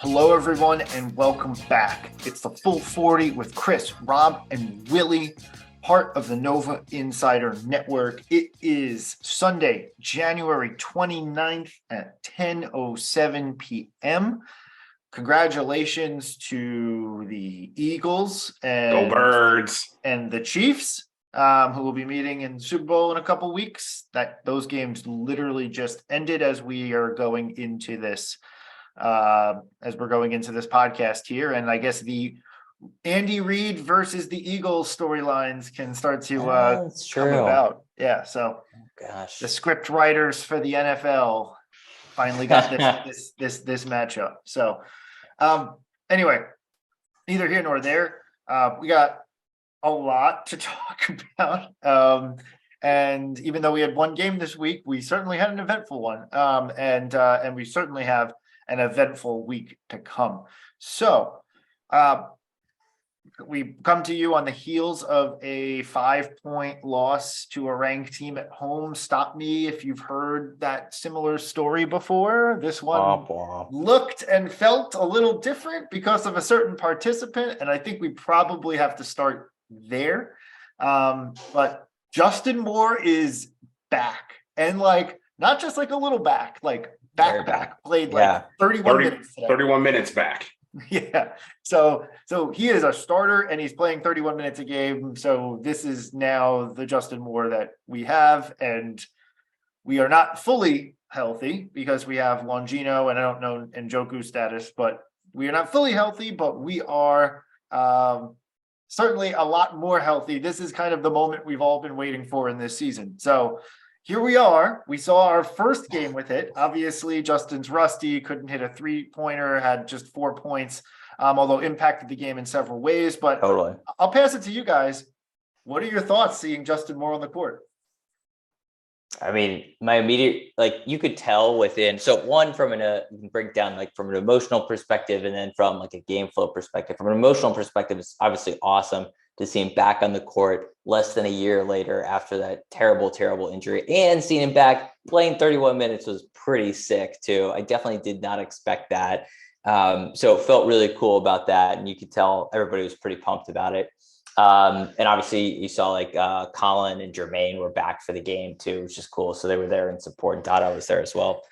Hello, everyone, and welcome back. It's the Full 40 with Chris, Rob, and Willie, part of the Nova Insider Network. It is Sunday, January 29th at 10:07 p.m. Congratulations to the Eagles and Go Birds and the Chiefs, who will be meeting in the Super Bowl in a couple weeks. Those games literally just ended as we are going into this. As we're going into this podcast here, and I guess the Andy Reid versus the Eagles storylines can start to come about. Yeah, so the script writers for the NFL finally got this matchup. So anyway, neither here nor there. We got a lot to talk about. And even though we had one game this week, we certainly had an eventful one. And we certainly have an eventful week to come. So we come to you on the heels of a 5-point loss to a ranked team at home. Stop me if you've heard that similar story before. This one looked and felt a little different because of a certain participant, and I think we probably have to start there. But Justin Moore is back, and not just like a little back, back played 31 minutes today. 31 minutes back. Yeah. So he is a starter and he's playing 31 minutes a game. So this is now the Justin Moore that we have, and we are not fully healthy because we have Longino and I don't know Njoku's status, but we are not fully healthy, but we are certainly a lot more healthy. This is kind of the moment we've all been waiting for in this season. So here we are. We saw our first game with it. Obviously, Justin's rusty, couldn't hit a three-pointer, had just 4 points, although impacted the game in several ways. But totally. I'll pass it to you guys. What are your thoughts seeing Justin Moore on the court? I mean, my immediate, you could tell within, so one from you can break down from an emotional perspective, and then from a game flow perspective. From an emotional perspective, it's obviously awesome to see him back on the court less than a year later after that terrible injury, and seeing him back playing 31 minutes was pretty sick too. I definitely did not expect that. So it felt really cool about that. And you could tell everybody was pretty pumped about it. And obviously you saw Colin and Jermaine were back for the game too, which is cool. So they were there in support, and Dada was there as well.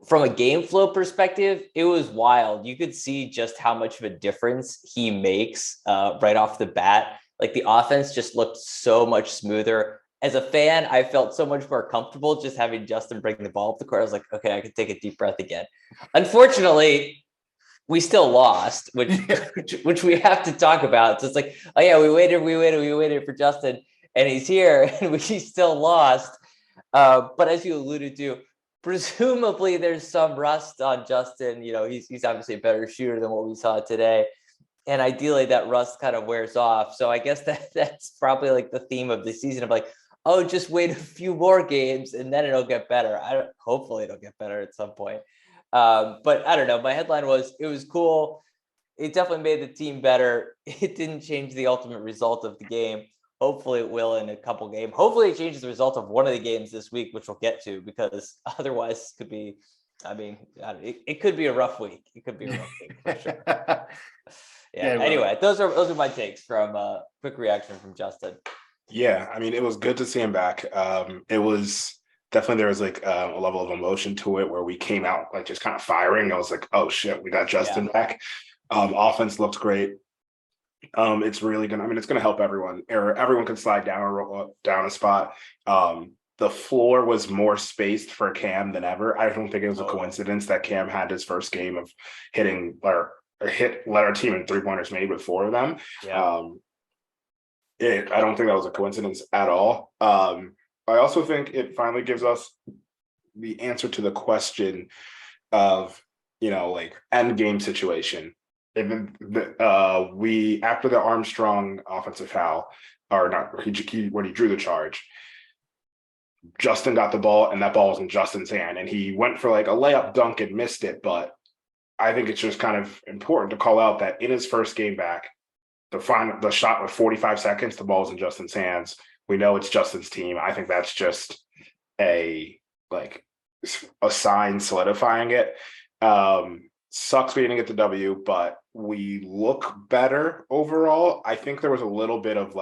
From a game flow perspective, it was wild. You could see just how much of a difference he makes right off the bat. The offense just looked so much smoother. As a fan, I felt so much more comfortable just having Justin bring the ball up the court. I was like, okay, I can take a deep breath again. Unfortunately, we still lost, which we have to talk about. So it's oh yeah, we waited for Justin, and he's here, and we still lost. But as you alluded to, presumably there's some rust on Justin. He's obviously a better shooter than what we saw today. And ideally that rust kind of wears off. So I guess that's probably the theme of the season of just wait a few more games and then it'll get better. Hopefully it'll get better at some point. But I don't know. My headline was, it was cool. It definitely made the team better. It didn't change the ultimate result of the game. Hopefully it will in a couple games. Hopefully it changes the result of one of the games this week, which we'll get to, because otherwise it could be, it could be a rough week. It could be a rough week for sure. Yeah. Anyway, those are my takes from quick reaction from Justin. Yeah. I mean, it was good to see him back. It was definitely, there was a level of emotion to it where we came out just kind of firing. I was like, oh shit, we got Justin back. Offense looked great. It's really it's gonna help everyone. Everyone can slide down or roll down a spot. The floor was more spaced for Cam than ever. I don't think it was a coincidence that Cam had his first game of hitting led our team in 3-pointers made with 4 of them. Yeah. I don't think that was a coincidence at all. I also think it finally gives us the answer to the question of, end game situation. We, after the Armstrong offensive foul, or not, when he drew the charge, Justin got the ball, and that ball was in Justin's hand, and he went for like a layup dunk and missed it. But I think it's just kind of important to call out that in his first game back, the shot with 45 seconds, the ball's in Justin's hands. We know it's Justin's team. I think that's just a sign solidifying it. Sucks we didn't get the W, but we look better overall. I think there was a little bit of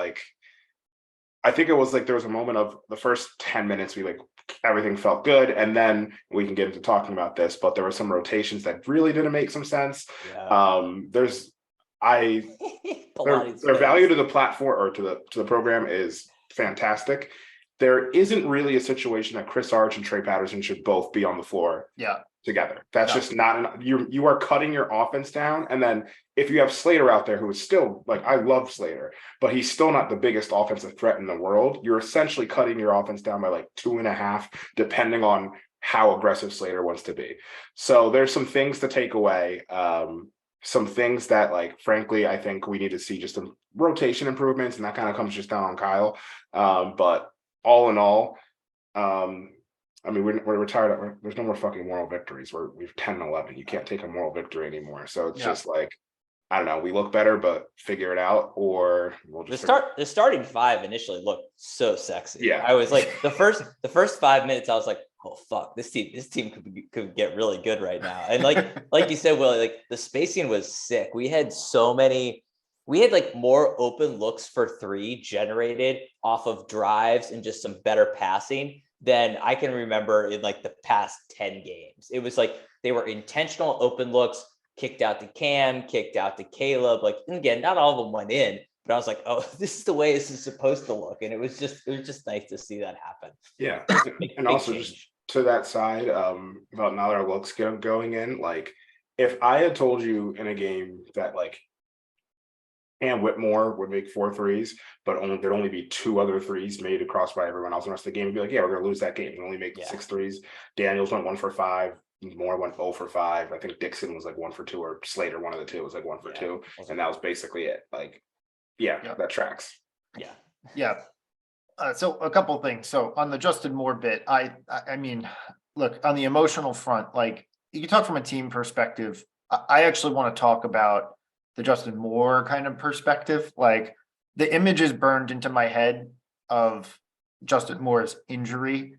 I think it was there was a moment of the first 10 minutes, everything felt good. And then we can get into talking about this, but there were some rotations that really didn't make some sense. Yeah. Their value to the platform or to the program is fantastic. There isn't really a situation that Chris Arch and Trey Patterson should both be on the floor together. That's just not enough. You are cutting your offense down. And then if you have Slater out there, who is still I love Slater, but he's still not the biggest offensive threat in the world, you're essentially cutting your offense down by 2.5, depending on how aggressive Slater wants to be. So there's some things to take away. Some things that frankly, I think we need to see just some rotation improvements, and that kind of comes just down on Kyle. But all in all, I mean, we're retired. There's no more fucking moral victories. We've 10-11. You can't take a moral victory anymore. So it's just I don't know. We look better, but figure it out, or we'll just the starting five initially looked so sexy. Yeah, I was the first 5 minutes, I was like, oh fuck, this team could get really good right now. And like you said, Will, the spacing was sick. We had more open looks for three generated off of drives and just some better passing than I can remember in the past 10 games. It was they were intentional open looks, kicked out to Cam, kicked out to Caleb. And again, not all of them went in, but I was oh, this is the way this is supposed to look. And it was just nice to see that happen. Yeah. And also just to that side, about now that our looks going in, if I had told you in a game that Cam Whitmore would make 4 threes, but there'd only be 2 other threes made across by everyone else. The rest of the game would be yeah, we're going to lose that game. We only make 6 threes. Daniels went 1 for 5. Moore went 0 for 5. I think Dixon was 1 for 2, or Slater, one of the two, was 1 for 2. And that was basically it. That tracks. Yeah. So a couple of things. So on the Justin Moore bit, I mean, look, on the emotional front, you can talk from a team perspective. I actually want to talk about the Justin Moore kind of perspective. The images burned into my head of Justin Moore's injury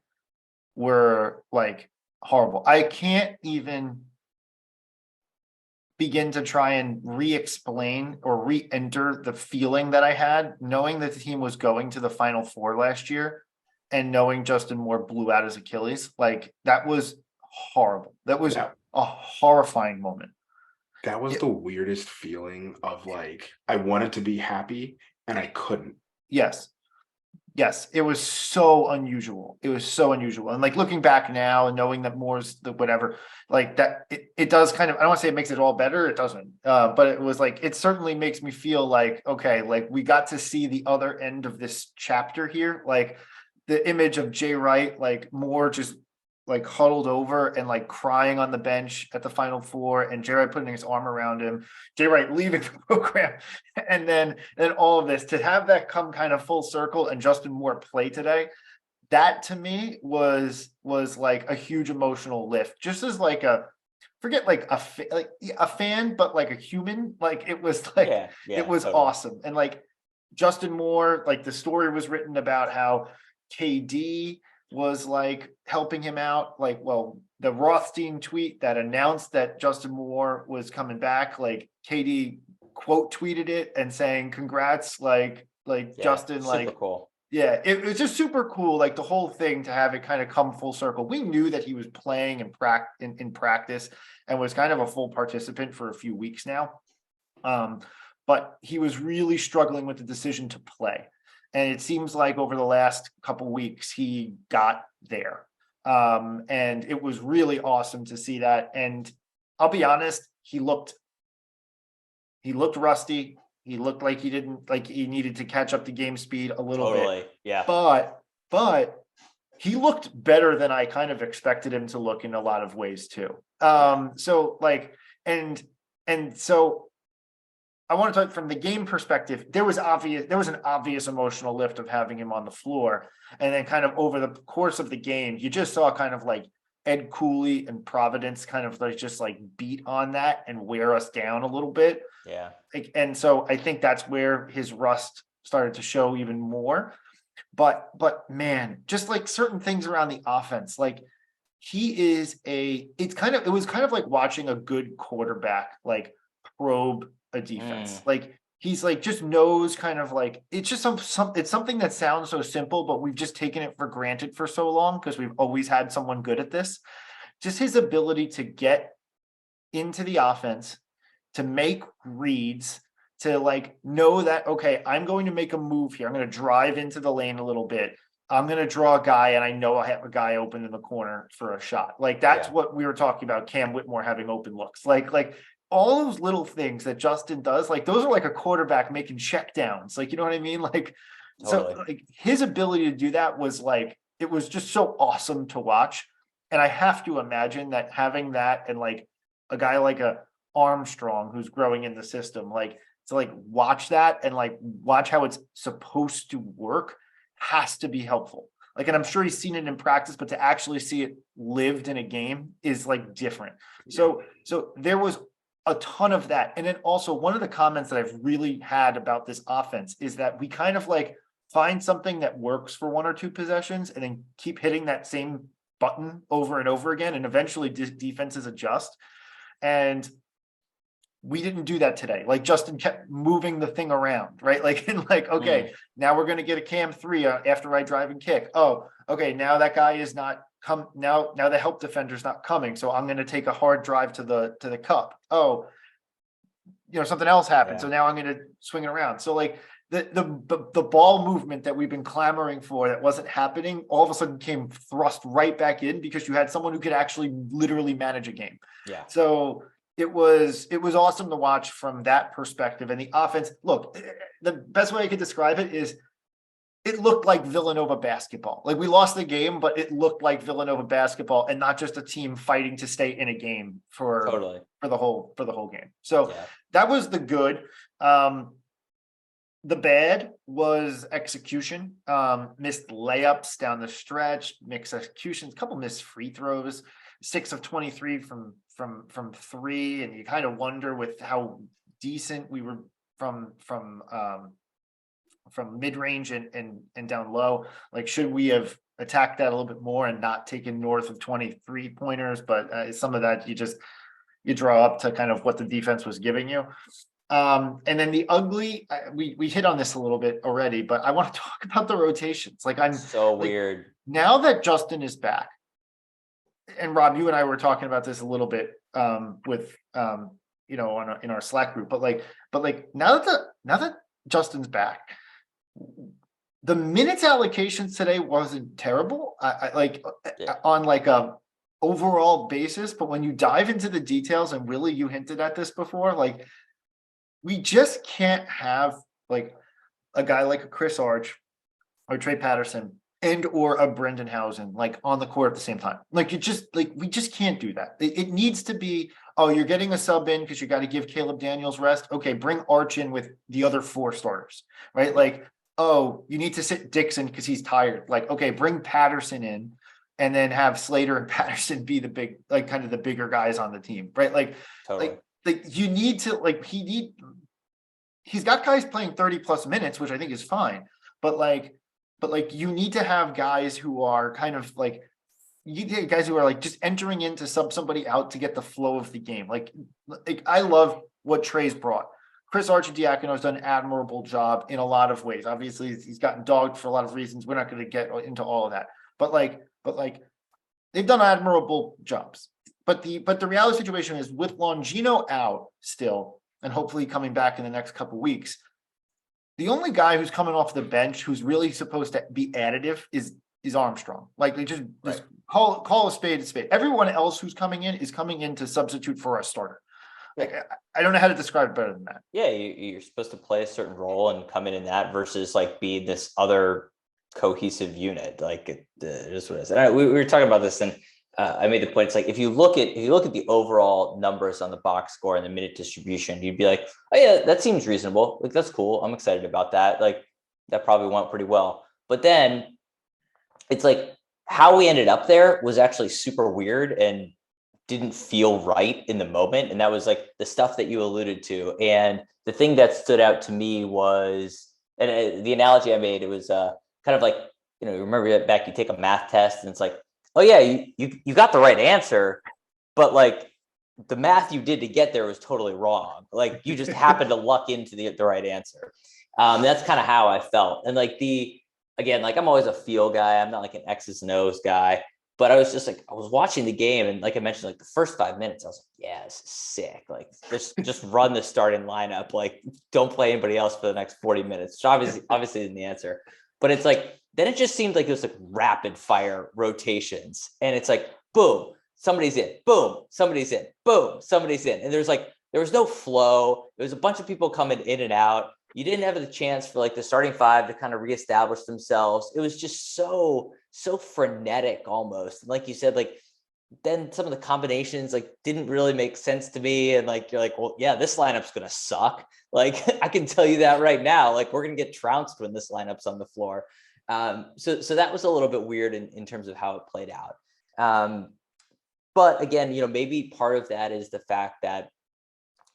were horrible. I can't even begin to try and re-explain or re-enter the feeling that I had knowing that the team was going to the Final Four last year and knowing Justin Moore blew out his Achilles. That was horrible. That was a horrifying moment. That was the weirdest feeling of I wanted to be happy and I couldn't. Yes. It was so unusual. And looking back now and knowing that Moore's the whatever, that it does kind of, I don't want to say it makes it all better. It doesn't. But it was it certainly makes me feel okay, we got to see the other end of this chapter here. The image of Jay Wright, Moore just huddled over and crying on the bench at the Final Four, and Jay Wright putting his arm around him, Jay Wright leaving the program, and then all of this to have that come kind of full circle and Justin Moore play today, that to me was a huge emotional lift, just as a fan, but a human. It was it was totally awesome. And Justin Moore, the story was written about how KD was helping him out. The Rothstein tweet that announced that Justin Moore was coming back, KD quote tweeted it and saying congrats, Justin, super cool. Yeah, it was just super cool, the whole thing, to have it kind of come full circle. We knew that he was playing in practice and was kind of a full participant for a few weeks now, but he was really struggling with the decision to play. And it seems over the last couple weeks, he got there. And it was really awesome to see that. And I'll be honest, he looked rusty. He looked like he needed to catch up to game speed a little bit. Yeah. But he looked better than I kind of expected him to look in a lot of ways too. So I want to talk from the game perspective. There was an obvious emotional lift of having him on the floor. And then kind of over the course of the game, you just saw kind of like Ed Cooley and Providence kind of like just like beat on that and wear us down a little bit. Yeah. And so I think that's where his rust started to show even more. But man, just like certain things around the offense, like it was kind of like watching a good quarterback like probe a defense. Like he's like just knows kind of like it's just it's something that sounds so simple, but we've just taken it for granted for so long because we've always had someone good at this. Just his ability to get into the offense, to make reads, to like know that, okay, I'm going to make a move here. I'm going to drive into the lane a little bit. I'm going to draw a guy and I know I have a guy open in the corner for a shot. Like that's what we were talking about. Cam Whitmore having open looks, like all those little things that Justin does, like those are like a quarterback making check downs. Like, you know what I mean? Like, totally. So like his ability to do that was like, it was just so awesome to watch. And I have to imagine that having that and like a guy like a Armstrong who's growing in the system, like to like watch that and like watch how it's supposed to work has to be helpful. Like, and I'm sure he's seen it in practice, but to actually see it lived in a game is like different. So there was a ton of that. And then also one of the comments that I've really had about this offense is that we kind of like find something that works for one or two possessions and then keep hitting that same button over and over again. And eventually defenses adjust. And we didn't do that today. Like Justin kept moving the thing around, right? Like, and like, okay, now we're going to get a cam 3 after I drive and kick. Oh, okay. Now that guy is not come. Now the help defender's not coming. So I'm going to take a hard drive to the cup. Oh, something else happened. So now I'm going to swing it around. So like the ball movement that we've been clamoring for that wasn't happening all of a sudden came thrust right back in because you had someone who could actually literally manage a game. Yeah. So it was awesome to watch from that perspective. And the offense, look, the best way I could describe it is it looked like Villanova basketball. Like we lost the game, but it looked like Villanova basketball and not just a team fighting to stay in a game for the whole game. So that was the good. The bad was execution. Missed layups down the stretch, mixed executions, a couple missed free throws, 6 of 23 from 3, and you kind of wonder with how decent we were from mid-range and down low. Like, should we have attacked that a little bit more and not taken north of 23 pointers? But some of that you draw up to kind of what the defense was giving you. And then the ugly, we hit on this a little bit already, but I want to talk about the rotations. Like, I'm so weird now that Justin is back. And Rob, you and I were talking about this a little bit with in our Slack group, but now that Justin's back, the minutes allocations today wasn't terrible. On like a overall basis, but when you dive into the details, and Willie, you hinted at this before, like we just can't have like a guy like a Chris Arch or Trey Patterson and or a Brendan Housen like on the court at the same time. Like we just can't do that. It needs to be, oh, you're getting a sub in because you got to give Caleb Daniels rest. Okay, bring Arch in with the other 4 starters, right? Like, oh, you need to sit Dixon because he's tired. Like, okay, bring Patterson in and then have Slater and Patterson be the big, like kind of the bigger guys on the team, right? Like, totally. like you need to he's got guys playing 30 plus minutes, which I think is fine. But you need to have guys who are kind of like, you get guys who are like just entering in to sub somebody out to get the flow of the game. Like I love what Trey's brought. Chris Archidiakono has done an admirable job in a lot of ways. Obviously, he's gotten dogged for a lot of reasons. We're not going to get into all of that. But they've done admirable jobs. But the reality situation is with Longino out still, and hopefully coming back in the next couple of weeks, the only guy who's coming off the bench who's really supposed to be additive is Armstrong. Like they just call a spade a spade. Everyone else who's coming in is coming in to substitute for a starter. Like I don't know how to describe it better than that. Yeah, you're supposed to play a certain role and come in that versus like be this other cohesive unit. Like it is what it is. And we were talking about this, and I made the point. It's like if you look at the overall numbers on the box score and the minute distribution, you'd be like, oh yeah, that seems reasonable. Like that's cool. I'm excited about that. Like that probably went pretty well. But then it's like how we ended up there was actually super weird and didn't feel right in the moment. And that was like the stuff that you alluded to. And the thing that stood out to me was, and the analogy I made, it was kind of like, you remember back, you take a math test and it's like, oh yeah, you got the right answer, but like the math you did to get there was totally wrong. Like you just happened to luck into the right answer. That's kind of how I felt. And like again, like I'm always a feel guy. I'm not like an X's and O's guy, but I was just like, I was watching the game. And like I mentioned, like the first 5 minutes, I was like, yeah, this is sick. Like just run the starting lineup. Like don't play anybody else for the next 40 minutes, which obviously isn't the answer, but it's like, then it just seemed like it was like rapid fire rotations. And it's like, boom, somebody's in, boom, somebody's in, boom, somebody's in. And there was no flow. There was a bunch of people coming in and out. You didn't have the chance for like the starting five to kind of reestablish themselves. It was just so frenetic almost. And like you said, like then some of the combinations like didn't really make sense to me. And like, you're like, well, yeah, this lineup's going to suck. Like I can tell you that right now, like we're going to get trounced when this lineup's on the floor. So that was a little bit weird in terms of how it played out. But again, maybe part of that is the fact that,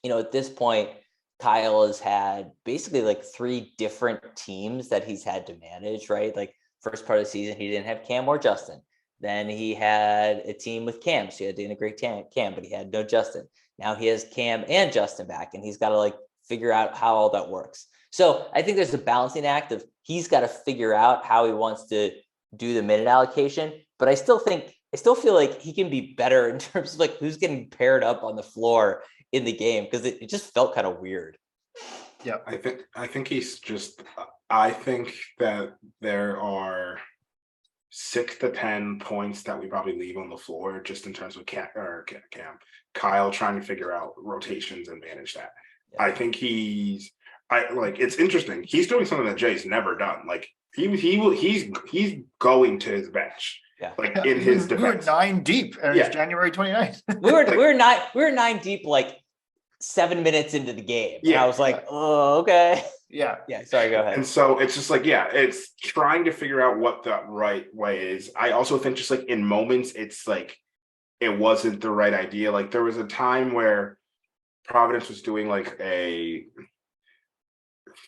at this point, Kyle has had basically like 3 different teams that he's had to manage, right? Like first part of the season, he didn't have Cam or Justin. Then he had a team with Cam, so he had to integrate Cam, but he had no Justin. Now he has Cam and Justin back, and he's got to like figure out how all that works. So I think there's a balancing act of he's got to figure out how he wants to do the minute allocation. But I still feel like he can be better in terms of like who's getting paired up on the floor in the game, because it just felt kind of weird. Yeah, I think he's just. I think that there are 6 to 10 points that we probably leave on the floor just in terms of Kyle trying to figure out rotations and manage that. Yeah. I think it's interesting. He's doing something that Jay's never done. Like he's going to his bench. Yeah. Like in his defense. We were 9 deep and it's January 29th. we were 9 deep like 7 minutes into the game. Yeah. And I was like, oh, okay. Yeah. Yeah. Sorry, go ahead. And so it's just like, it's trying to figure out what the right way is. I also think just like in moments, it's like it wasn't the right idea. Like there was a time where Providence was doing like a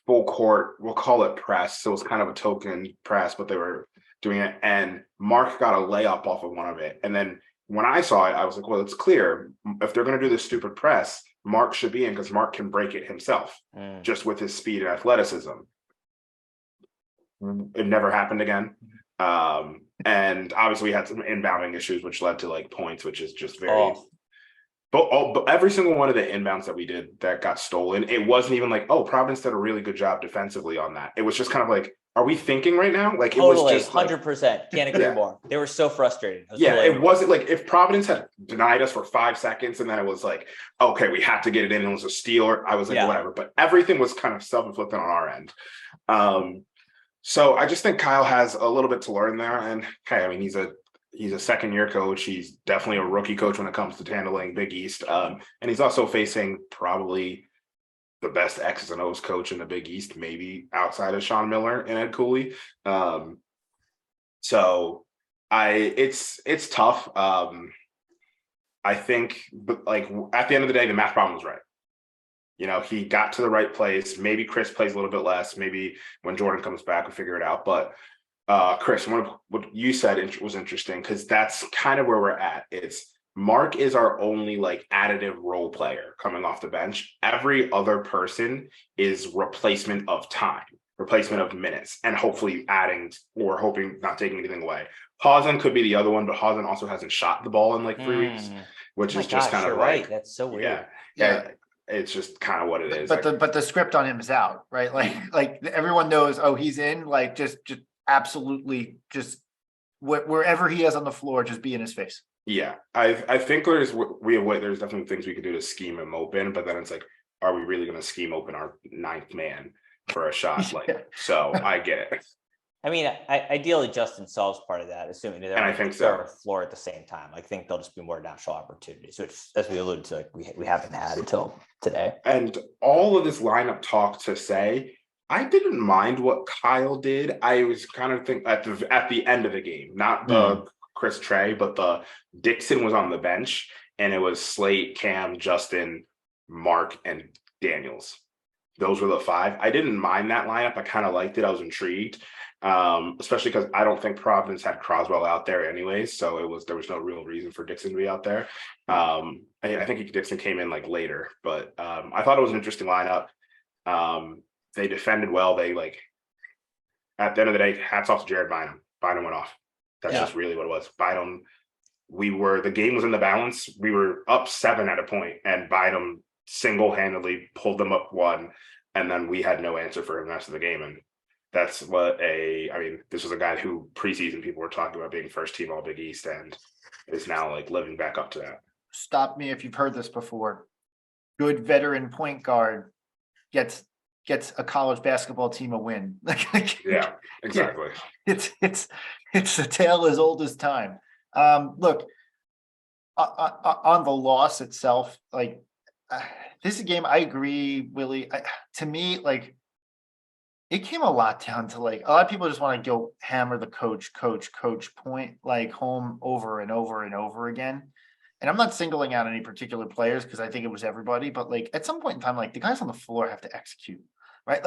full court, we'll call it press. So it was kind of a token press, but they were doing it. And Mark got a layup off of one of it. And then when I saw it, I was like, well, it's clear. If they're going to do this stupid press, Mark should be in because Mark can break it himself just with his speed and athleticism. It never happened again. And obviously we had some inbounding issues, which led to like points, which is just very... But every single one of the inbounds that we did that got stolen, it wasn't even like, oh, Providence did a really good job defensively on that. It was just kind of like, are we thinking right now? Like totally, it was just 100%. Can't agree more. They were so frustrated. It wasn't like if Providence had denied us for 5 seconds and then it was like, okay, we have to get it in and it was a steal. I was like, whatever. But everything was kind of self-inflicted on our end. So I just think Kyle has a little bit to learn there. And hey, I mean, he's a second-year coach. He's definitely a rookie coach when it comes to handling Big East. And he's also facing probably the best X's and O's coach in the Big East, maybe outside of Sean Miller and Ed Cooley. So it's tough. I think, but like at the end of the day, the math problem was right. He got to the right place. Maybe Chris plays a little bit less. Maybe when Jordan comes back, we'll figure it out. But Chris, what you said was interesting because that's kind of where we're at. It's Mark is our only like additive role player coming off the bench. Every other person is replacement of time, replacement of minutes, and hopefully adding or hoping not taking anything away. Hausen could be the other one, but Hausen also hasn't shot the ball in like 3 weeks, which is just kind of like, that's so weird. Yeah. It's just kind of what it is. But the script on him is out, right? Like everyone knows, oh, he's in. Like just absolutely just wherever he is on the floor, just be in his face. Yeah, I think there's definitely things we could do to scheme him open, but then it's like, are we really going to scheme open our 9th man for a shot? So I get it. I mean, ideally, Justin solves part of that, assuming they're And I on think the so. floor at the same time. I think there'll just be more natural opportunities, which, as we alluded to, we haven't had until today. And all of this lineup talk to say, I didn't mind what Kyle did. I was kind of thinking at the end of the game, not the Chris Trey, but the Dixon was on the bench, and it was Slate, Cam, Justin, Mark, and Daniels. Those were the five. I didn't mind that lineup. I kind of liked it. I was intrigued, especially because I don't think Providence had Croswell out there anyways. So there was no real reason for Dixon to be out there. I think Dixon came in like later, but I thought it was an interesting lineup. They defended well. They at the end of the day, hats off to Jared Bynum. Bynum went off. That's just really what it was. Bynum, the game was in the balance. We were up 7 at a point, and Bynum single-handedly pulled them up 1, and then we had no answer for him the rest of the game. And that's this was a guy who preseason people were talking about being first team All Big East, and is now living back up to that. Stop me if you've heard this before. Good veteran point guard gets a college basketball team a win. Yeah, exactly. It's a tale as old as time. Look, on the loss itself, this is a game. I agree, Willie. To me, it came a lot down to a lot of people just want to go hammer the coach point home over and over and over again. And I'm not singling out any particular players because I think it was everybody, but at some point in time, the guys on the floor have to execute, right?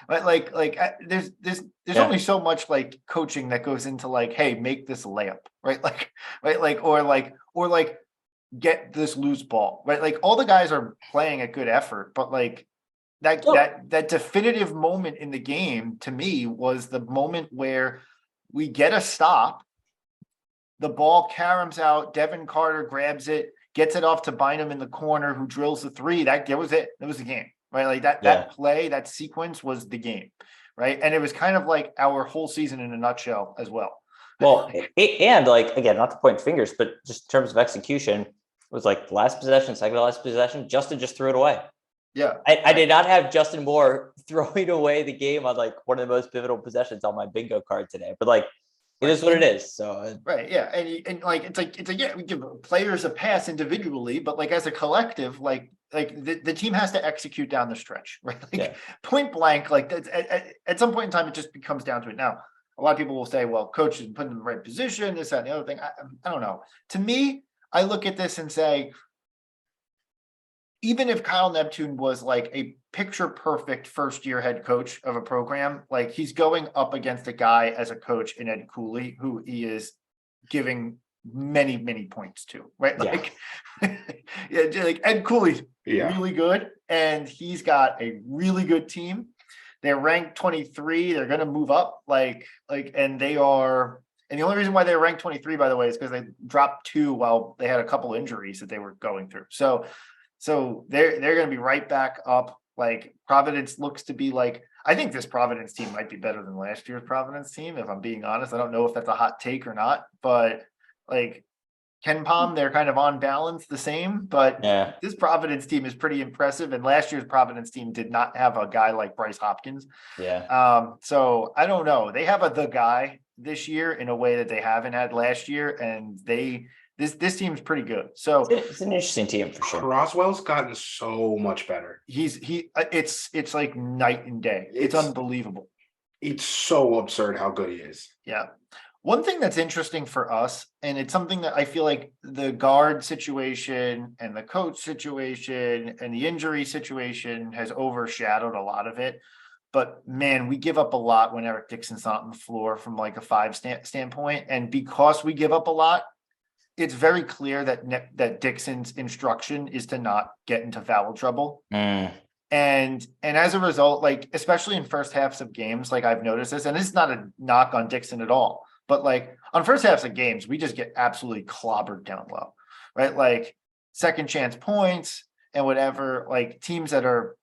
There's only so much coaching that goes into hey, make this layup, right? Or get this loose ball, right? All the guys are playing a good effort, but that definitive moment in the game to me was the moment where we get a stop. The ball caroms out. Devin Carter grabs it, gets it off to Bynum in the corner, who drills the 3. That was it. That was the game, right? That play, that sequence was the game, right? And it was kind of our whole season in a nutshell as well. Well, and again, not to point fingers, but just in terms of execution, it was the last possession, second to last possession, Justin just threw it away. Yeah. I did not have Justin Moore throwing away the game on one of the most pivotal possessions on my bingo card today, but it is what it is. So right, yeah, and yeah, we give players a pass individually, but as a collective, the team has to execute down the stretch, right? Point blank, at some point in time, it just becomes down to it. Now, a lot of people will say, "Well, coach is putting in the right position, this, that, and the other thing." I don't know. To me, I look at this and say, even if Kyle Neptune was a picture perfect first year head coach of a program, he's going up against a guy as a coach in Ed Cooley, who he is giving many, many points to, right? Ed Cooley's really good, and he's got a really good team. They're ranked 23. They're going to move up, and they are. And the only reason why they're ranked 23, by the way, is because they dropped 2 while they had a couple injuries that they were going through. So they're going to be right back up. Providence looks to be I think this Providence team might be better than last year's Providence team, if I'm being honest. I don't know if that's a hot take or not, but Ken Palm, they're kind of on balance the same, but this Providence team is pretty impressive. And last year's Providence team did not have a guy like Bryce Hopkins. So I don't know. They have the guy this year in a way that they haven't had last year, and this team's pretty good. So it's an interesting team for sure. Croswell's gotten so much better. It's like night and day. It's unbelievable. It's so absurd how good he is. Yeah. One thing that's interesting for us, and it's something that I feel the guard situation and the coach situation and the injury situation has overshadowed a lot of it. But man, we give up a lot when Eric Dixon's not on the floor from a 5 standpoint. And because we give up a lot, it's very clear that Dixon's instruction is to not get into foul trouble. And as a result, especially in first halves of games, I've noticed this, and this is not a knock on Dixon at all, but on first halves of games, we just get absolutely clobbered down low, right? Second chance points and whatever, teams that are,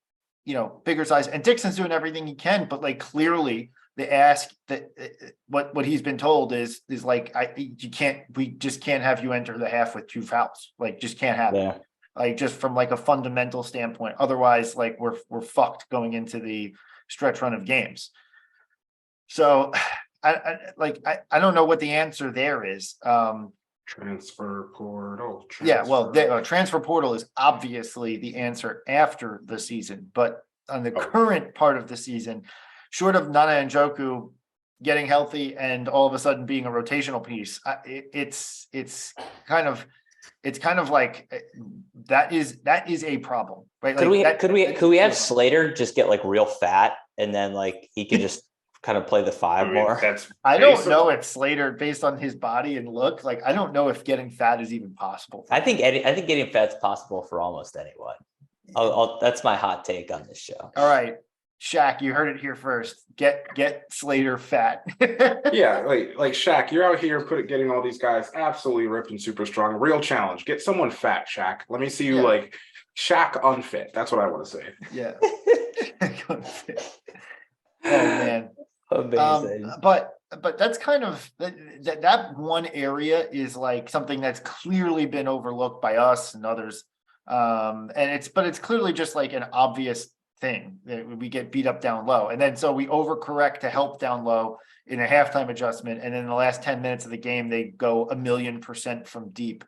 bigger size, and Dixon's doing everything he can, but clearly the ask that what he's been told is we just can't have you enter the half with 2 fouls. Just can't happen. Just from a fundamental standpoint. Otherwise, we're fucked going into the stretch run of games. So I don't know what the answer there is. Transfer portal. Yeah, well, transfer- transfer portal is obviously the answer after the season, but on the Oh. current part of the season, short of Nana and Joku getting healthy and all of a sudden being a rotational piece, it's kind of like that is a problem, right? Could Like we have Slater just get like real fat and then like he could just kind of play the five more? That's I don't basically- know if Slater, based on his body and look, like I don't know if getting fat is even possible. I think getting fat's possible for almost anyone. That's my hot take on this show. All right, Shaq, you heard it here first. Get Slater fat. Yeah, like Shaq, you're out here getting all these guys absolutely ripped and super strong. Real challenge. Get someone fat, Shaq. Let me see you like Shaq unfit. That's what I want to say. Yeah. Oh man. Amazing. But that's kind of that one area is like something that's clearly been overlooked by us and others. And it's clearly just like an obvious thing that we get beat up down low. And then so we overcorrect to help down low in a halftime adjustment. And then in the last 10 minutes of the game, they go 1,000,000% from deep.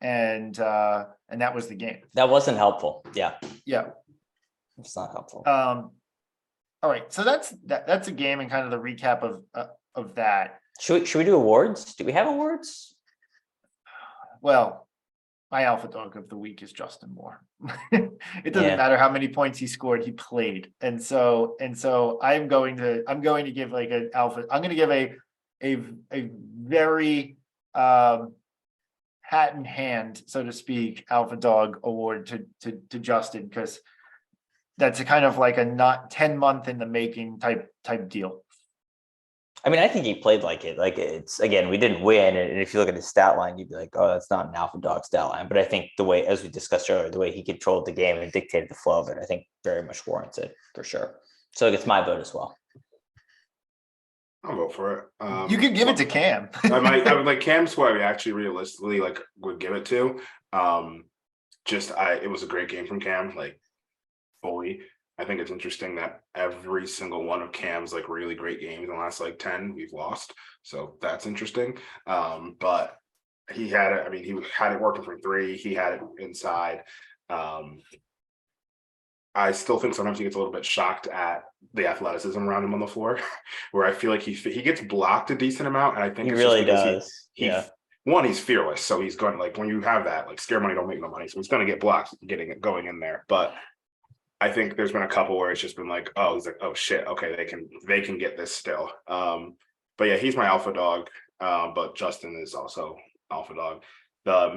And that was the game. That wasn't helpful. Yeah. Yeah. It's not helpful. All right. So that's a game and kind of the recap of that. Should we do awards? Do we have awards? Well, my alpha dog of the week is Justin Moore. It doesn't matter how many points he scored, he played. And so I'm going to give like an alpha. I'm going to give a very hat in hand, so to speak, alpha dog award to Justin, because that's a kind of like a not 10-month in the making type deal. I mean, I think he played like it. Like it's, again, we didn't win. And if you look at his stat line, you'd be like, oh, that's not an alpha dog stat line. But I think the way, as we discussed earlier, the way he controlled the game and dictated the flow of it, I think very much warrants it for sure. So it's my vote as well. I'll vote for it. You could give it to Cam. I would like Cam's who I actually realistically would give it to. It was a great game from Cam, like fully. I think it's interesting that every single one of Cam's like really great games in the last like 10 we've lost. So that's interesting. But he had it. I mean, he had it working from three. He had it inside. I still think sometimes he gets a little bit shocked at the athleticism around him on the floor, where I feel like he gets blocked a decent amount. And I think he really does. One, he's fearless. So he's going, like, when you have that, like, scare money don't make no money. So he's going to get blocked going in there. But I think there's been a couple where it's just been like, oh, he's like, oh shit, okay, they can get this still. But yeah, he's my alpha dog. But Justin is also alpha dog. The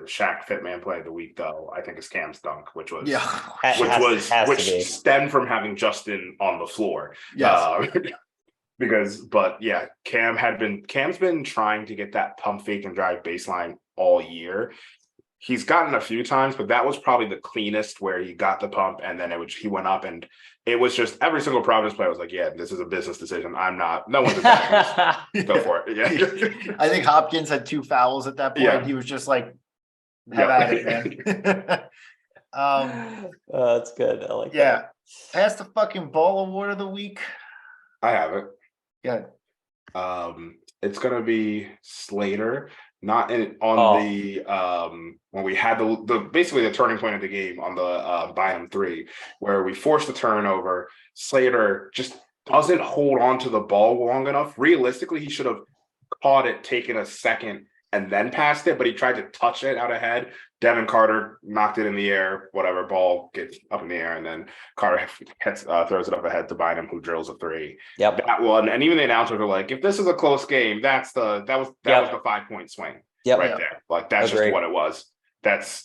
Shaq fit man play of the week, though, I think is Cam's dunk, which stemmed from having Justin on the floor. Yes. Cam's been trying to get that pump fake and drive baseline all year. He's gotten a few times, but that was probably the cleanest where he got the pump and then he went up, and it was just every single Providence player was like, yeah, this is a business decision. No one's go for it. Yeah. I think Hopkins had 2 fouls at that point. Yeah. He was just like, have at it, man. That's good. I like that. Yeah. Pass the fucking ball award of the week. I have it. Yeah. It's gonna be Slater. When we had the basically the turning point of the game on the Bynum 3, where we forced the turnover. Slater just doesn't hold on to the ball long enough. Realistically, he should have caught it, taken a second, and then passed it, but he tried to touch it out ahead. Devin Carter knocked it in the air, whatever, ball gets up in the air, and then Carter throws it up ahead to Bynum, who drills a 3. Yep. That one, and even the announcers were like, if this is a close game, that was the 5-point swing right there. Like, that's just what it was. That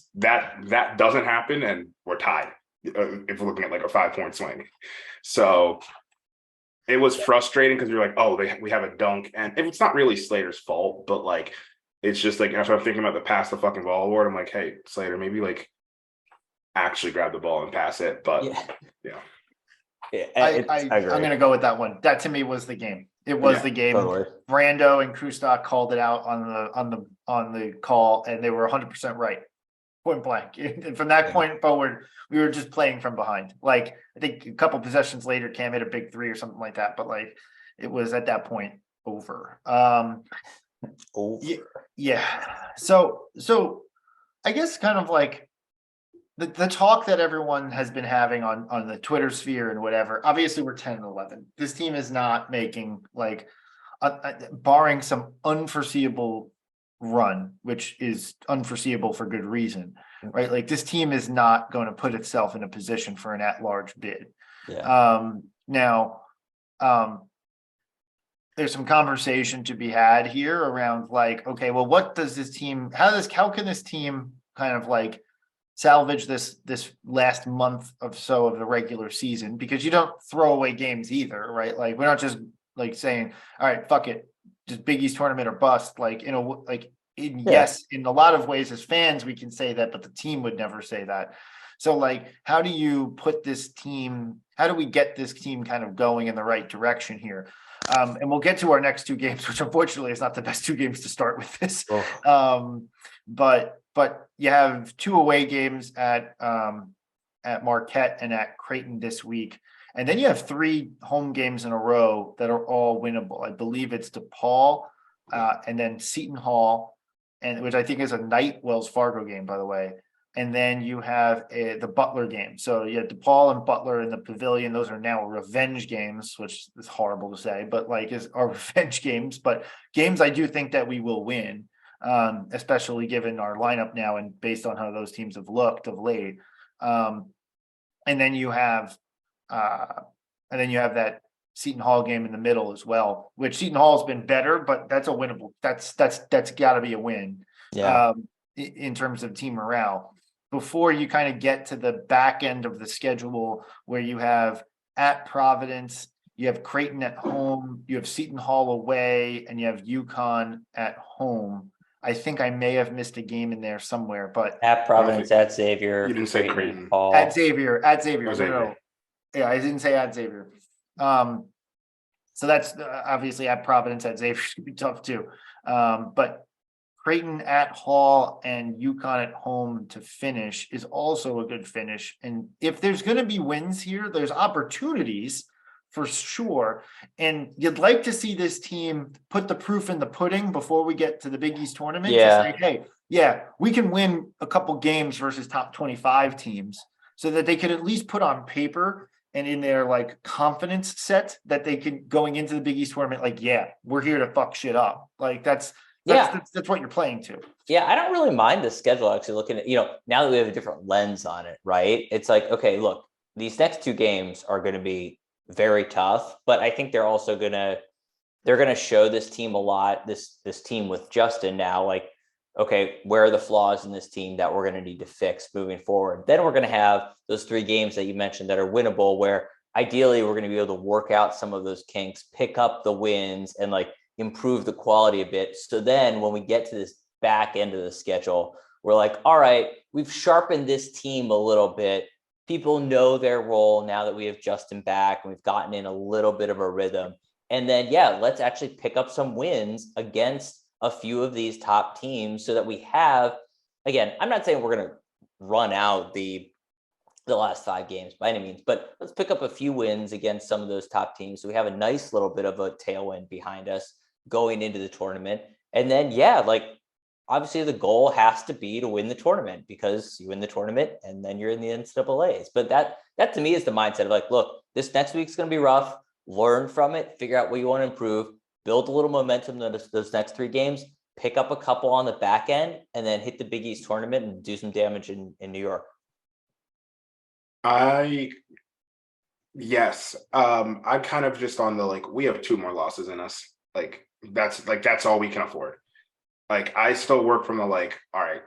doesn't happen, and we're tied if we're looking at like a 5-point swing. So it was frustrating because you're like, oh, we have a dunk, and it's not really Slater's fault, but like, it's just like, after I'm thinking about the pass the fucking ball award, I'm like, hey, Slater, maybe like actually grab the ball and pass it. But I'm going to go with that one. That to me was the game. It was the game. Totally. Brando and Krustok called it out on the call, and they were 100% right. Point blank. And from that point forward, we were just playing from behind. Like, I think a couple possessions later, Cam hit a big 3 or something like that. But like, it was at that point over. Over. Yeah. So I guess kind of like the talk that everyone has been having on the Twitter sphere and whatever. Obviously, we're 10-11. This team is not making like, barring some unforeseeable run, which is unforeseeable for good reason, right? Like this team is not going to put itself in a position for an at-large bid. Yeah. Now, there's some conversation to be had here around like, okay, well, what does this team, how can this team kind of like salvage this last month of so of the regular season? Because you don't throw away games either, right? Like we're not just like saying, all right, fuck it, just Big East tournament or bust. Like, yes, in a lot of ways as fans, we can say that, but the team would never say that. So like, how do you put this team, how do we get this team kind of going in the right direction here? And we'll get to our next two games, which unfortunately is not the best two games to start with this. But you have two away games at Marquette and at Creighton this week. And then you have three home games in a row that are all winnable. I believe it's DePaul and then Seton Hall, and which I think is a night Wells Fargo game, by the way. And then you have the Butler game. So you have DePaul and Butler in the Pavilion. Those are now revenge games, which is horrible to say, but like are revenge games. But games I do think that we will win, especially given our lineup now and based on how those teams have looked of late. And then you have that Seton Hall game in the middle as well, which Seton Hall's been better, but that's a winnable. That's got to be a win. Yeah. In terms of team morale, before you kind of get to the back end of the schedule where you have at Providence, you have Creighton at home, you have Seton Hall away, and you have UConn at home. I think I may have missed a game in there somewhere, but At Providence, at Xavier. You didn't say Creighton. Paul. At Xavier. Xavier. No. Yeah, I didn't say at Xavier. So that's obviously at Providence, at Xavier is gonna be tough too. But Creighton at Hall and UConn at home to finish is also a good finish. And if there's going to be wins here, there's opportunities for sure. And you'd like to see this team put the proof in the pudding before we get to the Big East tournament. Yeah. To say, hey, yeah, we can win a couple games versus top 25 teams so that they can at least put on paper and in their like confidence set that they can going into the Big East tournament. Like, yeah, we're here to fuck shit up. Like that's what you're playing to. Yeah, I don't really mind the schedule actually looking at, now that we have a different lens on it, right? It's like, okay, look, these next two games are going to be very tough, but I think they're going to show this team a lot, this team with Justin now, like, okay, where are the flaws in this team that we're going to need to fix moving forward? Then we're going to have those three games that you mentioned that are winnable, where ideally we're going to be able to work out some of those kinks, pick up the wins, and like improve the quality a bit. So then when we get to this back end of the schedule, we're like, all right, we've sharpened this team a little bit. People know their role now that we have Justin back and we've gotten in a little bit of a rhythm. And then, yeah, let's actually pick up some wins against a few of these top teams so that we have, again, I'm not saying we're going to run out the last 5 games by any means, but let's pick up a few wins against some of those top teams. So we have a nice little bit of a tailwind behind us going into the tournament. And then, yeah, like obviously the goal has to be to win the tournament, because you win the tournament and then you're in the NCAAs. But that to me is the mindset of like, look, this next week's going to be rough, learn from it, figure out what you want to improve, build a little momentum those next 3 games, pick up a couple on the back end, and then hit the Big East tournament and do some damage in New York. Yes. I'm kind of just on the, like, we have 2 more losses in us. That's all we can afford. Like, I still work from the, like, all right,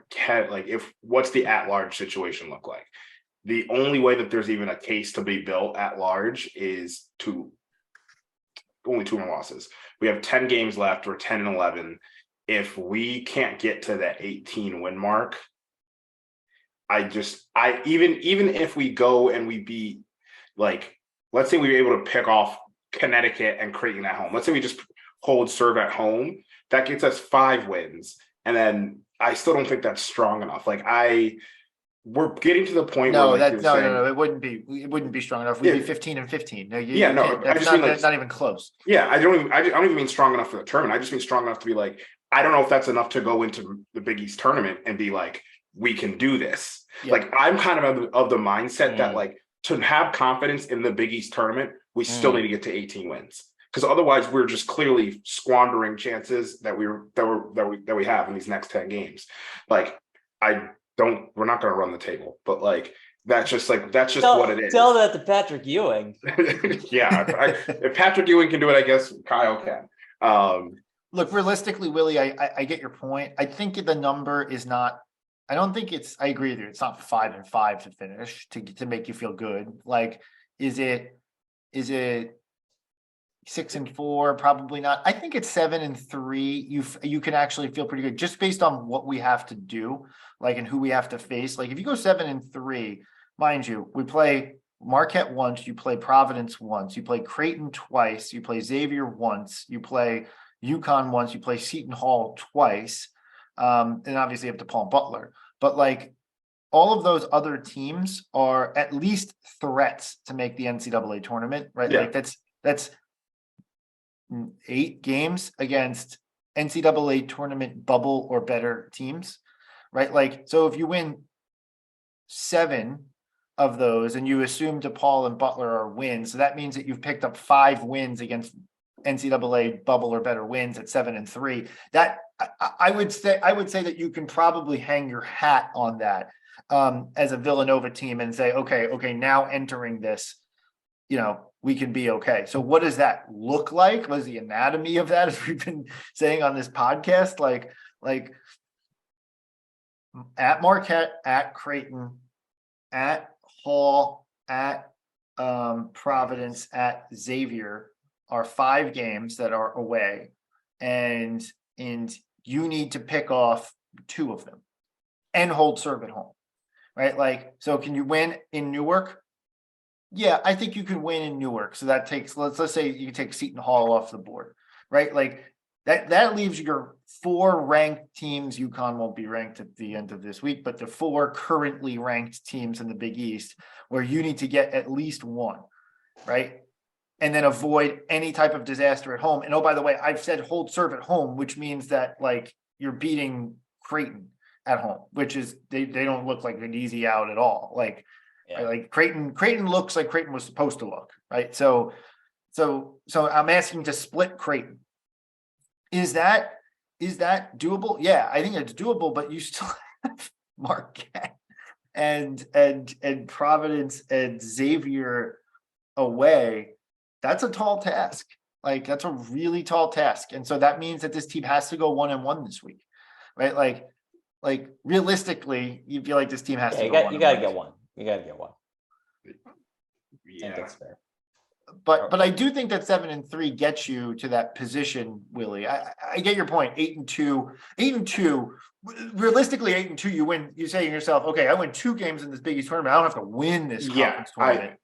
what's the at-large situation look like? The only way that there's even a case to be built at large is only 2 more losses. We have 10 games left. We're 10-11. If we can't get to that 18 win mark, even if we go and we beat, like, let's say we were able to pick off Connecticut and Creighton at home. Let's say we just hold serve at home. That gets us 5 wins. And then I still don't think that's strong enough. Like, we're getting to the point No, where like that you're saying, no, it wouldn't be. It wouldn't be strong enough. We'd be Yeah. 15-15. No, Yeah, you no, can't. I That's just mean like, that's not even close. yeah, I don't even mean strong enough for the tournament. I just mean strong enough to be like, I don't know if that's enough to go into the Big East tournament and be like, we can do this. Yeah. Like, I'm kind of the mindset that like to have confidence in the Big East tournament, we still need to get to 18 wins. Because otherwise we're just clearly squandering chances that we have in these next 10 games. Like, we're not gonna run the table, but like that's just what it is. Tell that to Patrick Ewing. Yeah, if Patrick Ewing can do it, I guess Kyle can. Look, realistically, Willie, I get your point. I think the number is not. I don't think it's. I agree with you. It's not 5-5 to finish to make you feel good. Like, is it 6-4? Probably not. I think it's 7-3. You can actually feel pretty good just based on what we have to do, like, and who we have to face. Like, if you go 7-3, mind you, we play Marquette once, you play Providence once, you play Creighton twice, you play Xavier once, you play UConn once, you play Seton Hall twice, and obviously you have DePaul and Butler. But like, all of those other teams are at least threats to make the NCAA tournament, right? Yeah. Like that's 8 games against NCAA tournament bubble or better teams, right? Like, so if you win 7 of those and you assume DePaul and Butler are wins, so that means that you've picked up 5 wins against NCAA bubble or better wins at 7-3. That I would say that you can probably hang your hat on that as a Villanova team and say, okay, now entering this, we can be okay. So what does that look like? What is the anatomy of that, as we've been saying on this podcast? Like at Marquette, at Creighton, at Hall, at Providence, at Xavier are 5 games that are away, and you need to pick off 2 of them and hold serve at home, right? Like, so can you win in Newark? Yeah, I think you can win in Newark. So that takes, let's say you take Seton Hall off the board, right? Like that leaves your 4 ranked teams. UConn won't be ranked at the end of this week, but the 4 currently ranked teams in the Big East where you need to get at least 1, right? And then avoid any type of disaster at home. And oh, by the way, I've said hold serve at home, which means that like you're beating Creighton at home, which is they don't look like an easy out at all. Like, Yeah. like Creighton looks like Creighton was supposed to look, right? So I'm asking to split Creighton. Is that doable? Yeah, I think it's doable, but you still have Marquette and Providence and Xavier away. That's a tall task. Like, that's a really tall task. And so that means that this team has to go 1-1 this week, right? Like realistically, you feel like this team has to go you gotta 1-1. get one. You gotta get one. I Yeah. think that's fair. But I do think that 7-3 gets you to that position, Willie. I get your point. 8-2. Realistically, 8-2, you win. You say to yourself, okay, I win 2 games in this Big East tournament. I don't have to win this conference tournament.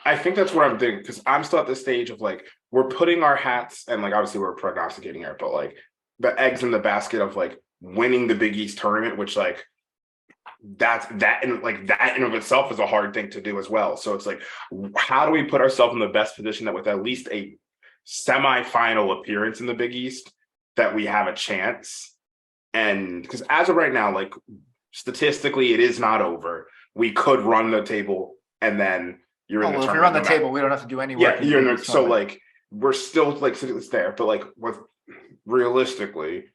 I think that's what I'm thinking, because I'm still at the stage of like, we're putting our hats, and like obviously we're prognosticating here, but like the eggs in the basket of like winning the Big East tournament, which like that in of itself is a hard thing to do as well. So it's like, how do we put ourselves in the best position that with at least a semifinal appearance in the Big East that we have a chance? And because as of right now, like statistically, it is not over. We could run the table and then you're in the tournament. If you're on the table, we don't have to do any work. Yeah, you're in the, so like we're still like it's there, but like with realistically,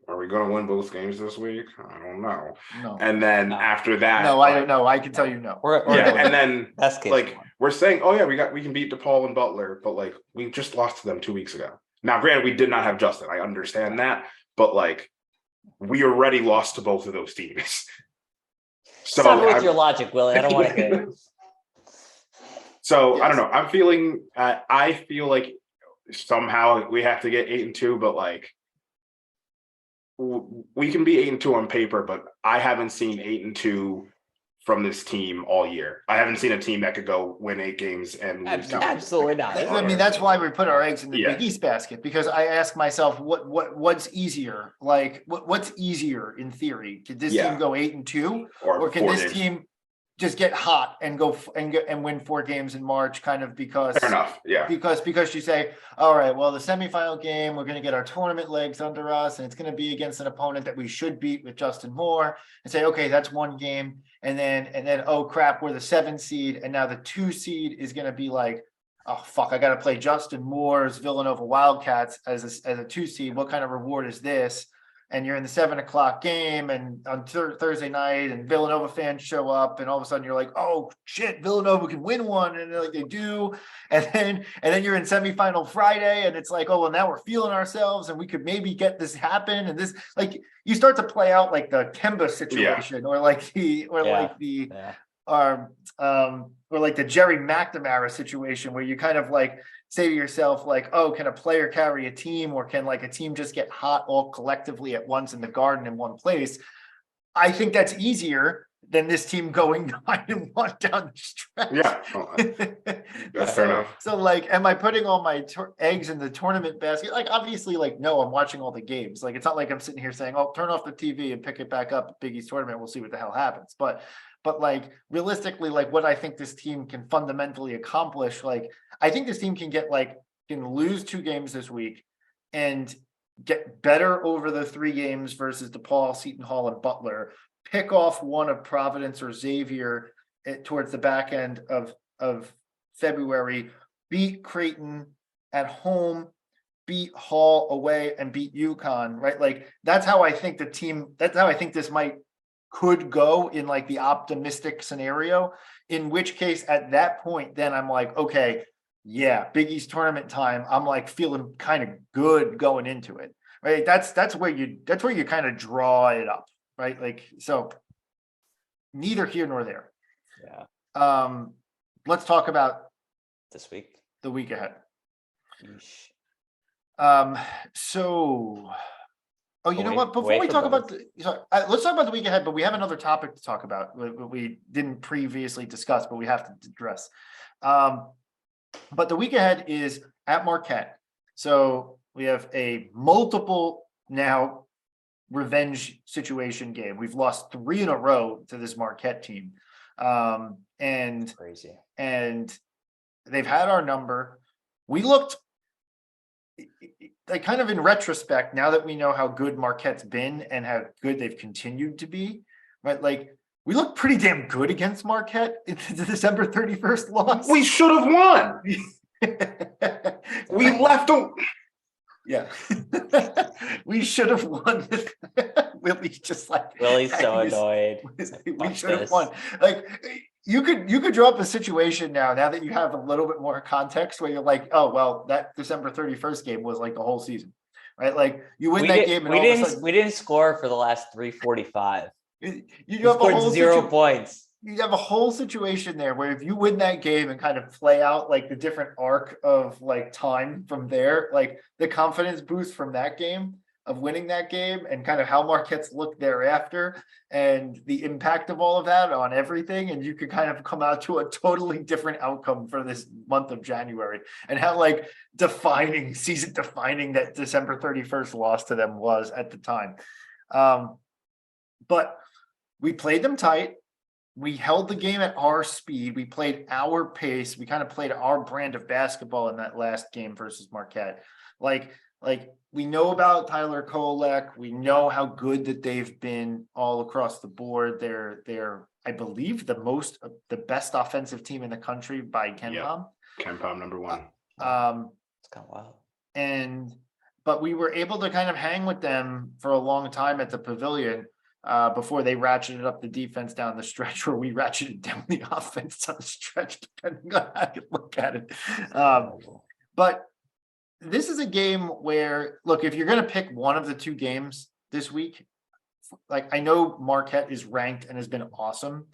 are we going to win both games this week? I don't know. No. And then after that, no, I don't know. I can tell you no. And then best case like we're saying, oh yeah, we can beat DePaul and Butler, but like we just lost to them 2 weeks ago. Now, granted, we did not have Justin. I understand that, but like we already lost to both of those teams. So stop with your logic, Willie. I don't want to hear it. So yes. I don't know. I'm feeling. I feel like somehow we have to get 8-2, but like we can be 8-2 on paper. But I haven't seen 8-2 from this team all year. I haven't seen a team that could go win 8 games and lose 2 games. Absolutely not. I mean, that's why we put our eggs in the Big East basket, because I ask myself, what's easier? Like, what's easier in theory? Could this team go 8-2, or can this team just get hot and go and win 4 games in March, kind of because fair enough, because you say, all right, well, the semifinal game, we're going to get our tournament legs under us, and it's going to be against an opponent that we should beat with Justin Moore, and say, okay, that's 1 game, and then oh crap, we're the 7 seed, and now the 2 seed is going to be like, oh fuck, I got to play Justin Moore's Villanova Wildcats as a 2 seed. What kind of reward is this? And you're in the 7 o'clock game, and on Thursday night, and Villanova fans show up, and all of a sudden you're like, oh shit, Villanova can win one, and like they do, and then you're in semifinal Friday, and it's like, oh well, now we're feeling ourselves, and we could maybe get this happen, and this, like, you start to play out like the Kemba situation, or like the Jerry McNamara situation, where you kind of like say to yourself, like, oh, can a player carry a team, or can like a team just get hot all collectively at once in the Garden in one place? I think that's easier than this team going 9-1 down the stretch. That's fair enough. So like, am I putting all my eggs in the tournament basket? Like, obviously, like, no, I'm watching all the games. Like, it's not like I'm sitting here saying, oh, turn off the TV and pick it back up at Big East tournament, we'll see what the hell happens. But like, realistically, like, what I think this team can fundamentally accomplish, like, I think this team can lose 2 games this week and get better over the 3 games versus DePaul, Seton Hall, and Butler, pick off one of Providence or Xavier towards the back end of February, beat Creighton at home, beat Hall away, and beat UConn, right? Like, that's how I think this could go in like the optimistic scenario, in which case at that point, then I'm like, okay, yeah, Big East tournament time. I'm like feeling kind of good going into it, right? That's where you kind of draw it up, right? Like, so neither here nor there. Yeah. Let's talk about this week, the week ahead. Yeesh. So, oh, you know what? Before we talk about let's talk about the week ahead, but we have another topic to talk about. We didn't previously discuss, but we have to address. But the week ahead is at Marquette. So we have a multiple now revenge situation game. We've lost 3 in a row to this Marquette team. And crazy. And they've had our number. We looked like, kind of in retrospect, now that we know how good Marquette's been and how good they've continued to be, right? Like, we look pretty damn good against Marquette in the December 31st loss. We should have won. We left them. Yeah. We should have won. Willie's so annoyed. We should have won. Like, you could draw up a situation now that you have a little bit more context, where you're like, oh well, that December 31st game was like the whole season, right? Like, you win that game, and we didn't score for the last 345. You scored 0 points. You have a whole situation there where if you win that game and kind of play out like the different arc of like time from there, like the confidence boost from that game, of winning that game, and kind of how Marquette's looked thereafter, and the impact of all of that on everything, and you could kind of come out to a totally different outcome for this month of January, and how like season defining that December 31st loss to them was at the time. But we played them tight. We held the game at our speed. We played our pace. We kind of played our brand of basketball in that last game versus Marquette. Like we know about Tyler Kolek. We know how good that they've been all across the board. They're I believe the best offensive team in the country by KenPom. KenPom number 1. It's kind of wild. But we were able to kind of hang with them for a long time at the Pavilion. Before they ratcheted up the defense down the stretch, where we ratcheted down the offense down the stretch, depending on how you look at it. But this is a game where, look, if you're going to pick one of the 2 games this week, like, I know Marquette is ranked and has been awesome,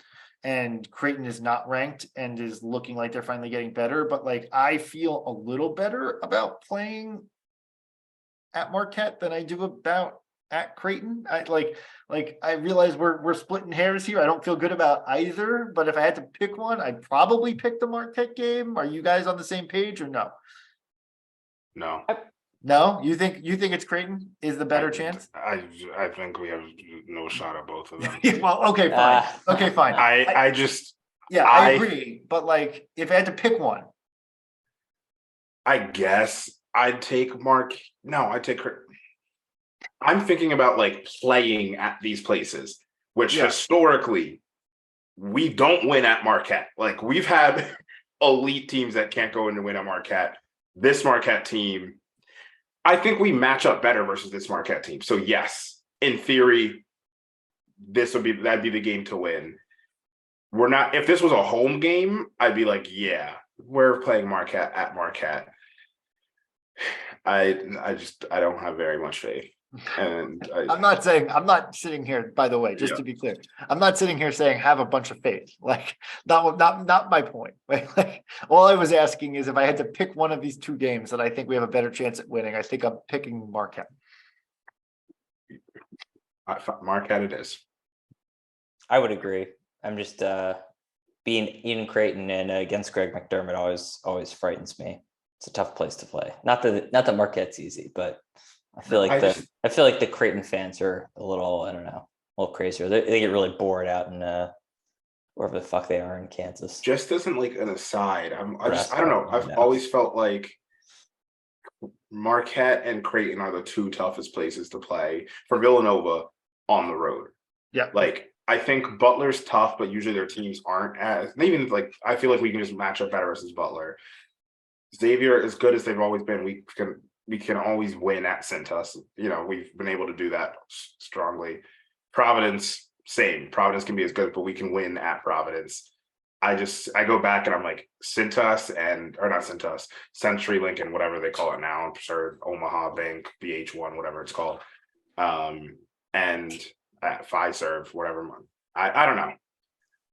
and Creighton is not ranked and is looking like they're finally getting better, but like, I feel a little better about playing at Marquette than I do about at Creighton. I realize we're splitting hairs here. I don't feel good about either, but if I had to pick one, I'd probably pick the Marquette game. Are you guys on the same page or no? No. No, you think it's Creighton is the better chance? I think we have no shot at both of them. Well, okay, fine. Okay, fine. I just I agree, but like if I had to pick one, I guess I'd take I'm thinking about like playing at these places, which historically we don't win at Marquette. Like we've had elite teams that can't go in to win at Marquette. This Marquette team, I think we match up better versus this Marquette team. So yes, in theory, that'd be the game to win. We're not, if this was a home game, I'd be like, yeah, we're playing Marquette at Marquette. I don't have very much faith. And I'm not sitting here, by the way, just to be clear, I'm not sitting here saying have a bunch of faith. Like not my point. Like all I was asking is if I had to pick one of these two games that I think we have a better chance at winning, I think I'm picking Marquette. Marquette it is. I would agree. I'm just being in Creighton and against Greg McDermott always frightens me. It's a tough place to play. Not that Marquette's easy, but I feel like the Creighton fans are a little, I don't know, a little crazier. They get really bored out in wherever the fuck they are in Kansas. Just doesn't like an aside. I don't know. I've always felt like Marquette and Creighton are the two toughest places to play for Villanova on the road. Yeah. Like I think Butler's tough, but usually their teams aren't as even like I feel like we can just match up better versus Butler. Xavier, as good as they've always been, we can always win at Cintas. You know, we've been able to do that strongly. Providence, same. Providence can be as good, but we can win at Providence. I go back and I'm like Cintas or not Cintas, Century Lincoln, whatever they call it now. I'm sure Omaha Bank, BH1, whatever it's called. And at Fiserv, whatever. I don't know.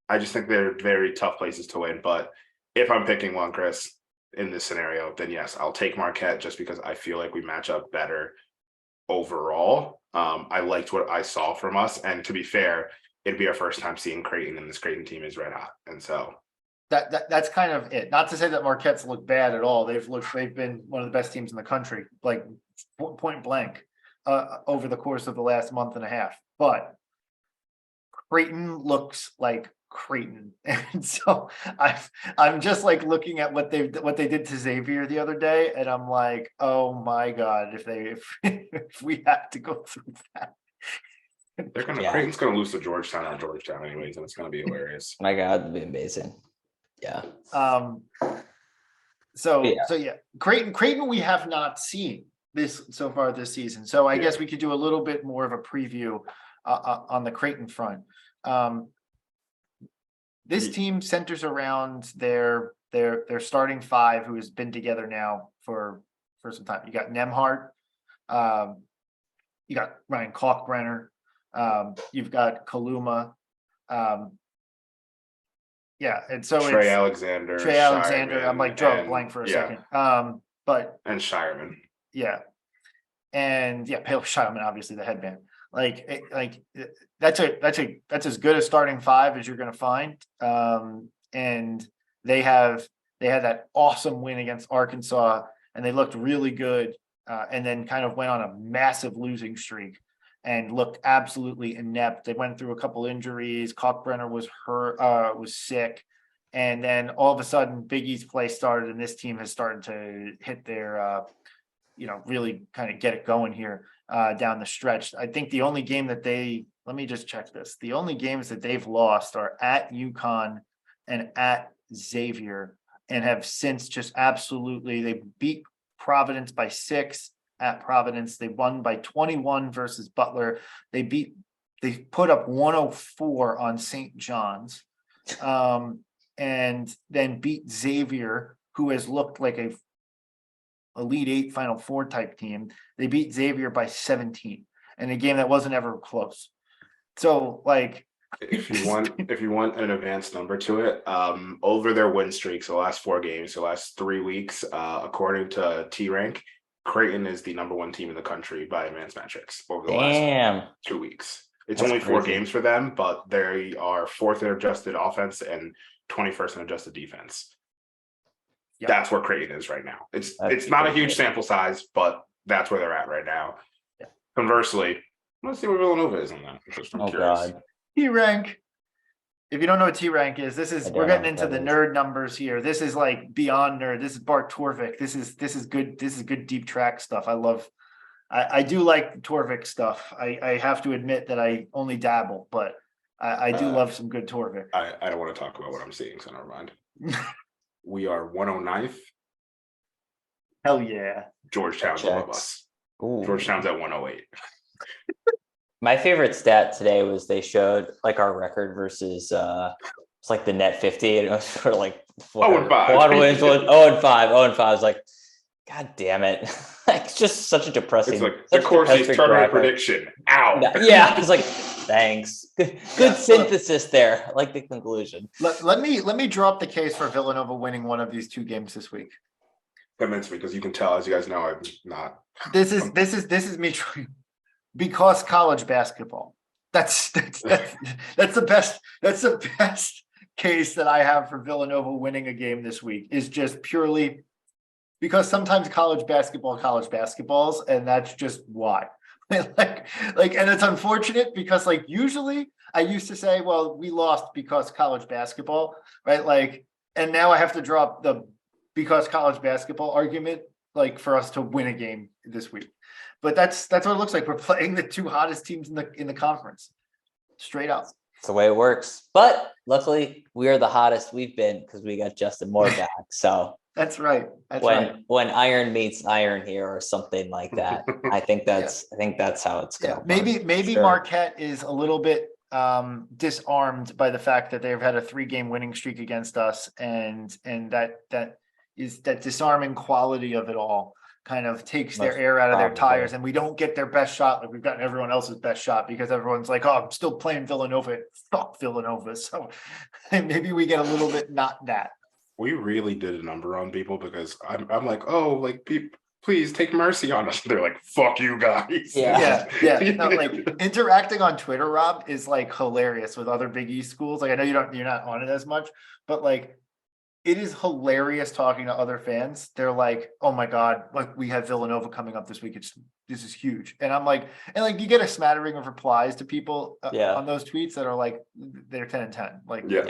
I just think they're very tough places to win. But if I'm picking one, Chris, in this scenario, then yes, I'll take Marquette just because I feel like we match up better overall. I liked what I saw from us, and to be fair, it'd be our first time seeing Creighton, and this Creighton team is red hot, and so that's kind of it. Not to say that Marquette's look bad at all. They've been one of the best teams in the country, like point blank, over the course of the last month and a half. But Creighton looks like Creighton, and so I'm just like looking at what they did to Xavier the other day, and I'm like, oh my god, if we have to go through that, Creighton's gonna lose to Georgetown anyways, and it's gonna be hilarious. My god, it'd be amazing. Yeah. So Creighton we have not seen this so far this season, so I guess we could do a little bit more of a preview on the Creighton front. This team centers around their starting five, who has been together now for some time. You got Nemhart, you got Ryan Kalkbrenner, you've got Kaluma, and so Trey Alexander. Shireman, I'm like drawing a blank for a second. And Shireman. Yeah, and Pale Shireman, obviously the headband. That's as good a starting five as you're going to find. And they had that awesome win against Arkansas, and they looked really good. And then kind of went on a massive losing streak and looked absolutely inept. They went through a couple injuries. Kalkbrenner was hurt, was sick. And then all of a sudden Big East play started, and this team has started to hit their, really kind of get it going here down the stretch. I think the only game that let me just check this. The only games that they've lost are at UConn and at Xavier, and have since just they beat Providence by 6 at Providence. They won by 21 versus Butler. They put up 104 on St. John's, and then beat Xavier, who has looked like a Elite Eight, Final Four type team. They beat Xavier by 17 in a game that wasn't ever close. So, like, if you want an advanced number to it, over their win streaks, the last 4 games, the last 3 weeks, according to T Rank, Creighton is the number 1 team in the country by advanced metrics over the Damn. last 2 weeks. It's That's only 4 crazy. games for them, but they are 4th in adjusted offense and 21st in adjusted defense. Yeah. That's where Creighton is right now. That's It's not a huge ridiculous. sample size, but that's where they're at right now. Yeah. Conversely, let's see where Villanova is on that. I'm Oh curious. God. T rank. If you don't know what T rank is, we're getting into the nerd numbers here. This is like beyond nerd. This is Bart Torvik. This is good. This is good deep track stuff. I do like Torvik stuff. I have to admit that I only dabble, but I do love some good Torvik. I don't want to talk about what I'm seeing, so never mind. We are 109th. Hell yeah. Georgetown's above us. Ooh. Georgetown's at 108. My favorite stat today was they showed like our record versus it's like the net 50, and it was sort of like 0-5. One wins, 0-5. 0-5. I was like, God damn it. Like, it's just such a depressing. It's like the Corsi's tournament prediction. Ow. Yeah, it's like, thanks. Good synthesis there. I like the conclusion. Let me drop the case for Villanova winning one of these 2 games this week. Convince me, because you can tell, as you guys know, I'm not. This is me trying, because college basketball. That's the best case that I have for Villanova winning a game this week, is just purely because sometimes college basketballs, and that's just why. like, and it's unfortunate because like usually I used to say, well, we lost because college basketball, right? Like, and now I have to drop the because college basketball argument, like for us to win a game this week. But that's what it looks like. We're playing the 2 hottest teams in the conference, straight up. That's the way it works. But luckily, we are the hottest we've been because we got Justin Moore back. So that's right. When iron meets iron here, or something like that, I think that's how it's going. Maybe sure. Marquette is a little bit disarmed by the fact that they've had a 3-game winning streak against us, and that disarming quality of it all kind of takes their air out of their tires, and we don't get their best shot like we've gotten everyone else's best shot, because everyone's like, oh, I'm still playing Villanova. Fuck Villanova. So maybe we get a little bit not that. We really did a number on people, because I'm like, oh, like, please take mercy on us. They're like, fuck you guys. Yeah. No, like interacting on Twitter, Rob, is like hilarious with other Big East schools. Like, I know you're not on it as much, but like, it is hilarious talking to other fans. They're like, oh my God, like we have Villanova coming up this week. This is huge. And I'm like, and like you get a smattering of replies to people on those tweets that are like, they're 10 and 10. Like, they're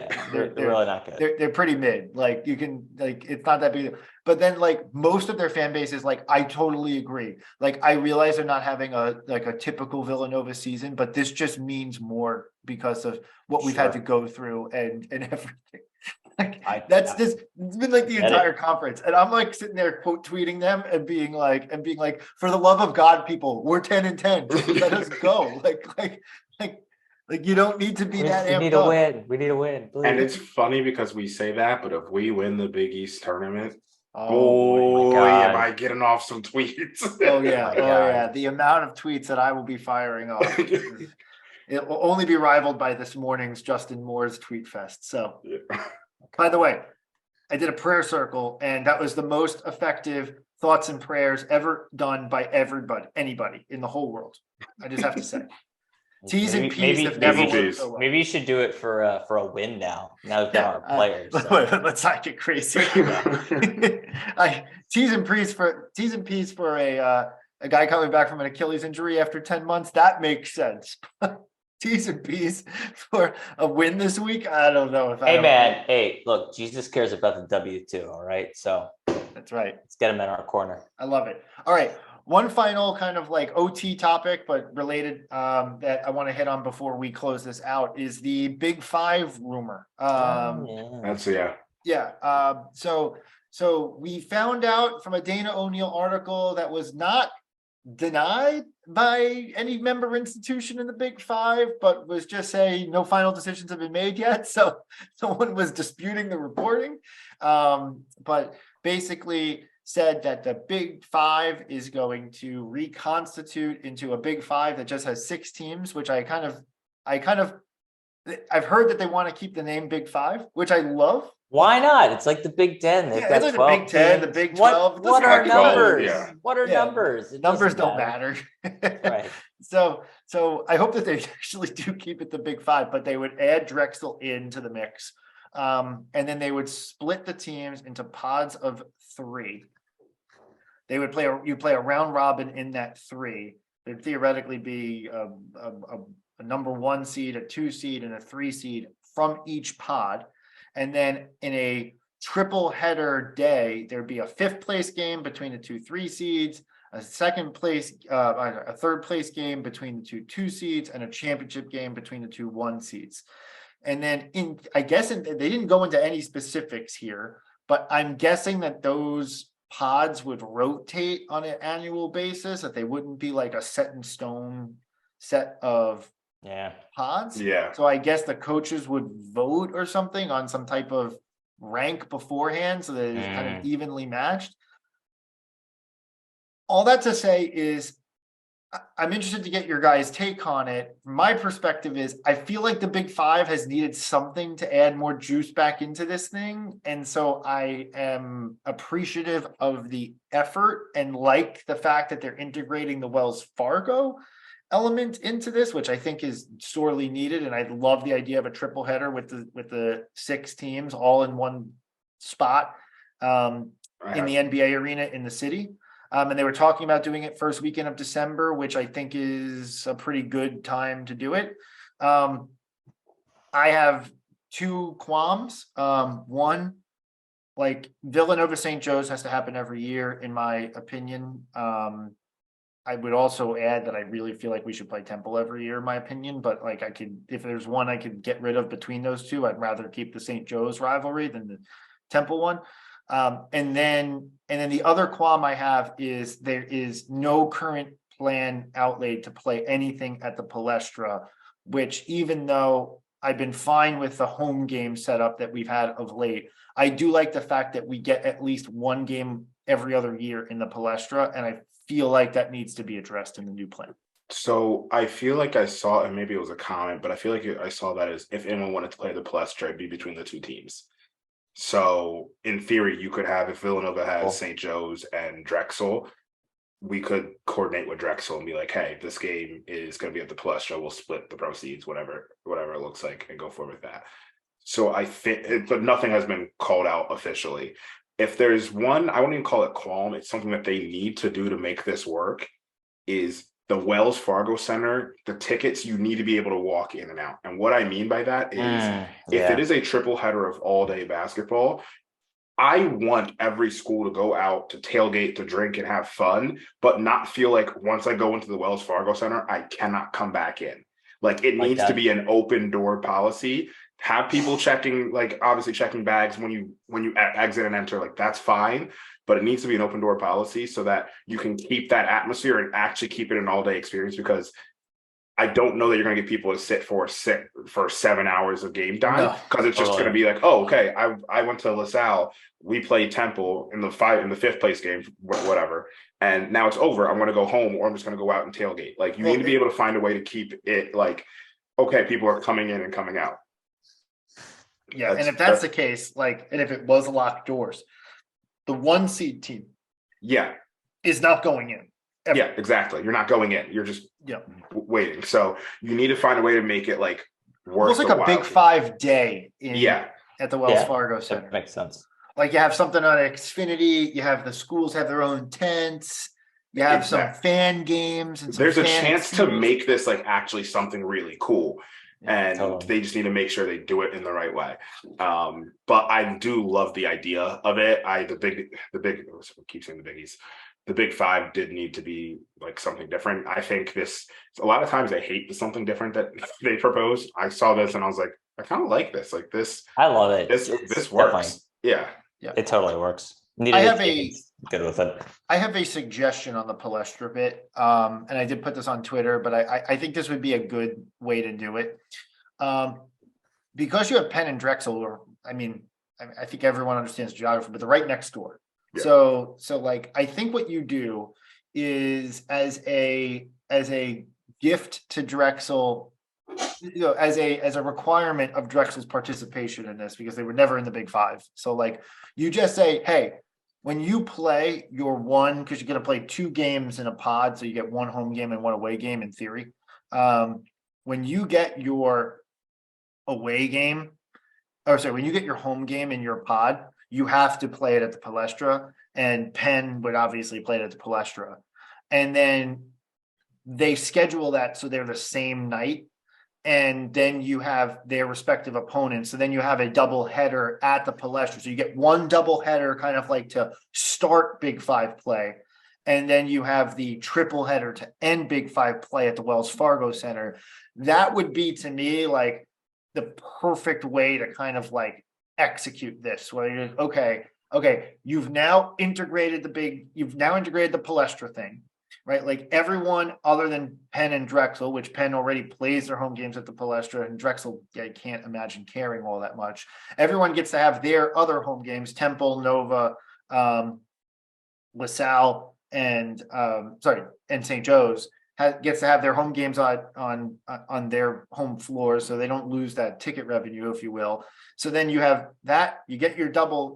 really not good. They're pretty mid. Like you can, like, it's not that big. But then like most of their fan base is like, I totally agree. Like, I realize they're not having a typical Villanova season, but this just means more because of what we've had to go through and everything. Like, it's been like the entire conference, and I'm like sitting there quote tweeting them and being like, for the love of God, people, we're 10 and 10. Let us go. Like you don't need to be that. We need a win. We need a win. Please. And it's funny because we say that, but if we win the Big East tournament, am I getting off some tweets? Oh yeah. The amount of tweets that I will be firing off. It will only be rivaled by this morning's Justin Moore's tweet fest. So. Yeah. By the way, I did a prayer circle, and that was the most effective thoughts and prayers ever done by anybody in the whole world. I just have to say. T's and P's have never worked so well. Maybe you should do it for a win now. Now we've got our players. So. Let's not get crazy. T's and P's for a guy coming back from an Achilles injury after 10 months. That makes sense. T's and P's for a win this week. I don't know if Hey, look, Jesus cares about the W too. All right. So that's right. Let's get him in our corner. I love it. All right. One final kind of like OT topic, but related, that I want to hit on before we close this out is the Big 5 rumor. So we found out from a Dana O'Neill article that was not denied by any member institution in the Big 5, but was just saying no final decisions have been made yet. So someone was disputing the reporting, but basically said that the Big 5 is going to reconstitute into a Big 5 that just has 6 teams, which I kind of I've heard that they want to keep the name Big Five, which I love. Why not? It's like the Big Ten. They've Yeah, got it's like 12 the Big 10, the teams. Big 12. It What doesn't are matter. numbers? Yeah. What are Yeah, numbers? It Numbers doesn't don't matter. Right. So I hope that they actually do keep it the Big Five, but they would add Drexel into the mix. And then they would split the teams into pods of 3. They would you play a round robin in that 3. There'd theoretically be a number 1 seed, a 2 seed, and a 3 seed from each pod. And then in a triple header day, there'd be a 5th place game between the 2 3 seeds, a third place game between the 2 seeds, and a championship game between the 2 1 seeds. And then they didn't go into any specifics here, but I'm guessing that those pods would rotate on an annual basis, that they wouldn't be like a set in stone set of pods. Yeah. So I guess the coaches would vote or something on some type of rank beforehand so that it's kind of evenly matched. All that to say is I'm interested to get your guys' take on it. My perspective is I feel like the Big Five has needed something to add more juice back into this thing. And so I am appreciative of the effort and like the fact that they're integrating the Wells Fargo element into this, which I think is sorely needed. And I love the idea of a triple header with the 6 teams all in one spot in the NBA arena in the city. And they were talking about doing it first weekend of December, which I think is a pretty good time to do it. I have 2 qualms. One, like Villanova St. Joe's has to happen every year, in my opinion. I would also add that I really feel like we should play Temple every year, in my opinion. But like if there's one I could get rid of between those 2, I'd rather keep the St. Joe's rivalry than the Temple one. And then the other qualm I have is there is no current plan outlaid to play anything at the Palestra, which even though I've been fine with the home game setup that we've had of late, I do like the fact that we get at least one game every other year in the Palestra. And I feel like that needs to be addressed in the new plan. So I feel like I saw, and maybe it was a comment, but I feel like I saw that as if anyone wanted to play the Palestra, it'd be between the 2 teams. So in theory, you could have, if Villanova has St. Joe's and Drexel, we could coordinate with Drexel and be like, hey, this game is going to be at the Palestra. We'll split the proceeds, whatever it looks like, and go forward with that. So I think, but nothing has been called out officially. If there's one, I wouldn't even call it qualm. It's something that they need to do to make this work, is the Wells Fargo Center, the tickets, you need to be able to walk in and out. And what I mean by that is if it is a triple header of all day basketball, I want every school to go out to tailgate, to drink and have fun, but not feel like once I go into the Wells Fargo Center, I cannot come back in. Like it needs to be an open door policy. Have people checking, like obviously checking bags when you exit and enter, like that's fine. But it needs to be an open door policy so that you can keep that atmosphere and actually keep it an all day experience, because I don't know that you're going to get people to sit for 7 hours of game time, because it's just going to be like, oh, okay, I went to LaSalle, we played Temple in the 5th place game, whatever, and now it's over. I'm going to go home, or I'm just going to go out and tailgate. Like you need to be able to find a way to keep it like, okay, people are coming in and coming out. Yeah, and if that's the case, like, and if it was locked doors, the 1 seed team, is not going in. Ever. Yeah, exactly. You're not going in. You're just waiting. So you need to find a way to make it like worth. It's like a Big 5 day. At the Wells Fargo Center. That makes sense. Like you have something on Xfinity. You have the schools have their own tents. You have some fan games, and there's a chance to make this like actually something really cool. And they just need to make sure they do it in the right way. But I do love the idea of it. Keep saying the biggies. The Big 5 did need to be like something different. I think a lot of times I hate the something different that they propose. I saw this and I was like, I kind of like this. Like this. I love it. This works. Yeah. It totally works. Good with it. I have a suggestion on the Palestra bit. And I did put this on Twitter, but I think this would be a good way to do it. Because you have Penn and Drexel, I think everyone understands geography, but they're right next door. Yeah. So like, I think what you do is as a gift to Drexel, as a requirement of Drexel's participation in this, because they were never in the Big Five. So like you just say, hey, when you play your one, because you're going to play 2 games in a pod, so you get 1 home game and 1 away game in theory. When you get your away game, or sorry, when you get your home game in your pod, you have to play it at the Palestra, and Penn would obviously play it at the Palestra. And then they schedule that so they're the same night. And then you have their respective opponents. So then you have a double header at the Palestra. So you get 1 double header kind of like to start Big Five play. And then you have the triple header to end Big Five play at the Wells Fargo Center. That would be, to me, like the perfect way to kind of like execute this, where you're okay, you've now integrated the Palestra thing. Right, like everyone other than Penn and Drexel, which Penn already plays their home games at the Palestra, and Drexel, I can't imagine caring all that much. Everyone gets to have their other home games: Temple, Nova, LaSalle, and St. Joe's gets to have their home games on their home floor, so they don't lose that ticket revenue, if you will. So then you have that, you get your double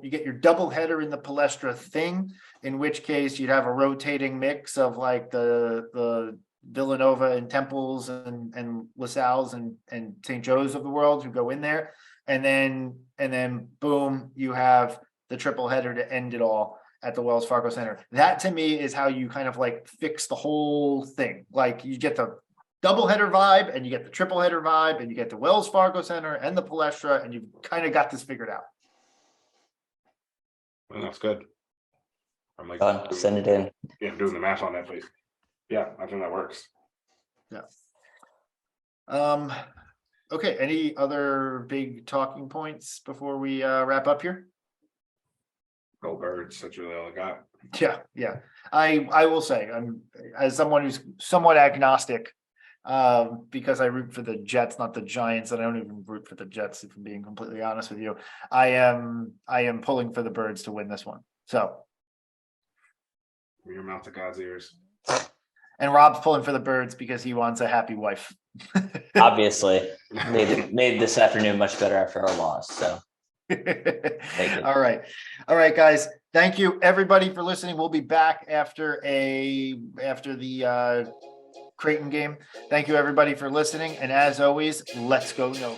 header in the Palestra thing, in which case you'd have a rotating mix of like the Villanova and Temples and LaSalle's and St. Joe's of the world who go in there. And then boom, you have the triple header to end it all at the Wells Fargo Center. That to me is how you kind of like fix the whole thing. Like you get the double header vibe, and you get the triple header vibe, and you get the Wells Fargo Center and the Palestra, and you've kind of got this figured out. Well, that's good. I'm like, send it in. Yeah, I'm doing the math on that, but yeah, I think that works. Yeah. Okay. Any other big talking points before we wrap up here? Go Birds. That's really all I got. Yeah. I will say, I'm, as someone who's somewhat agnostic, because I root for the Jets, not the Giants, and I don't even root for the Jets, if I'm being completely honest with you. I am pulling for the Birds to win this one. So From your mouth to God's ears. And Rob's pulling for the Birds because he wants a happy wife. Obviously, made this afternoon much better after our loss. So thank you. All right, guys. Thank you everybody for listening. We'll be back after the Creighton game. Thank you everybody for listening. And as always, let's go Nova.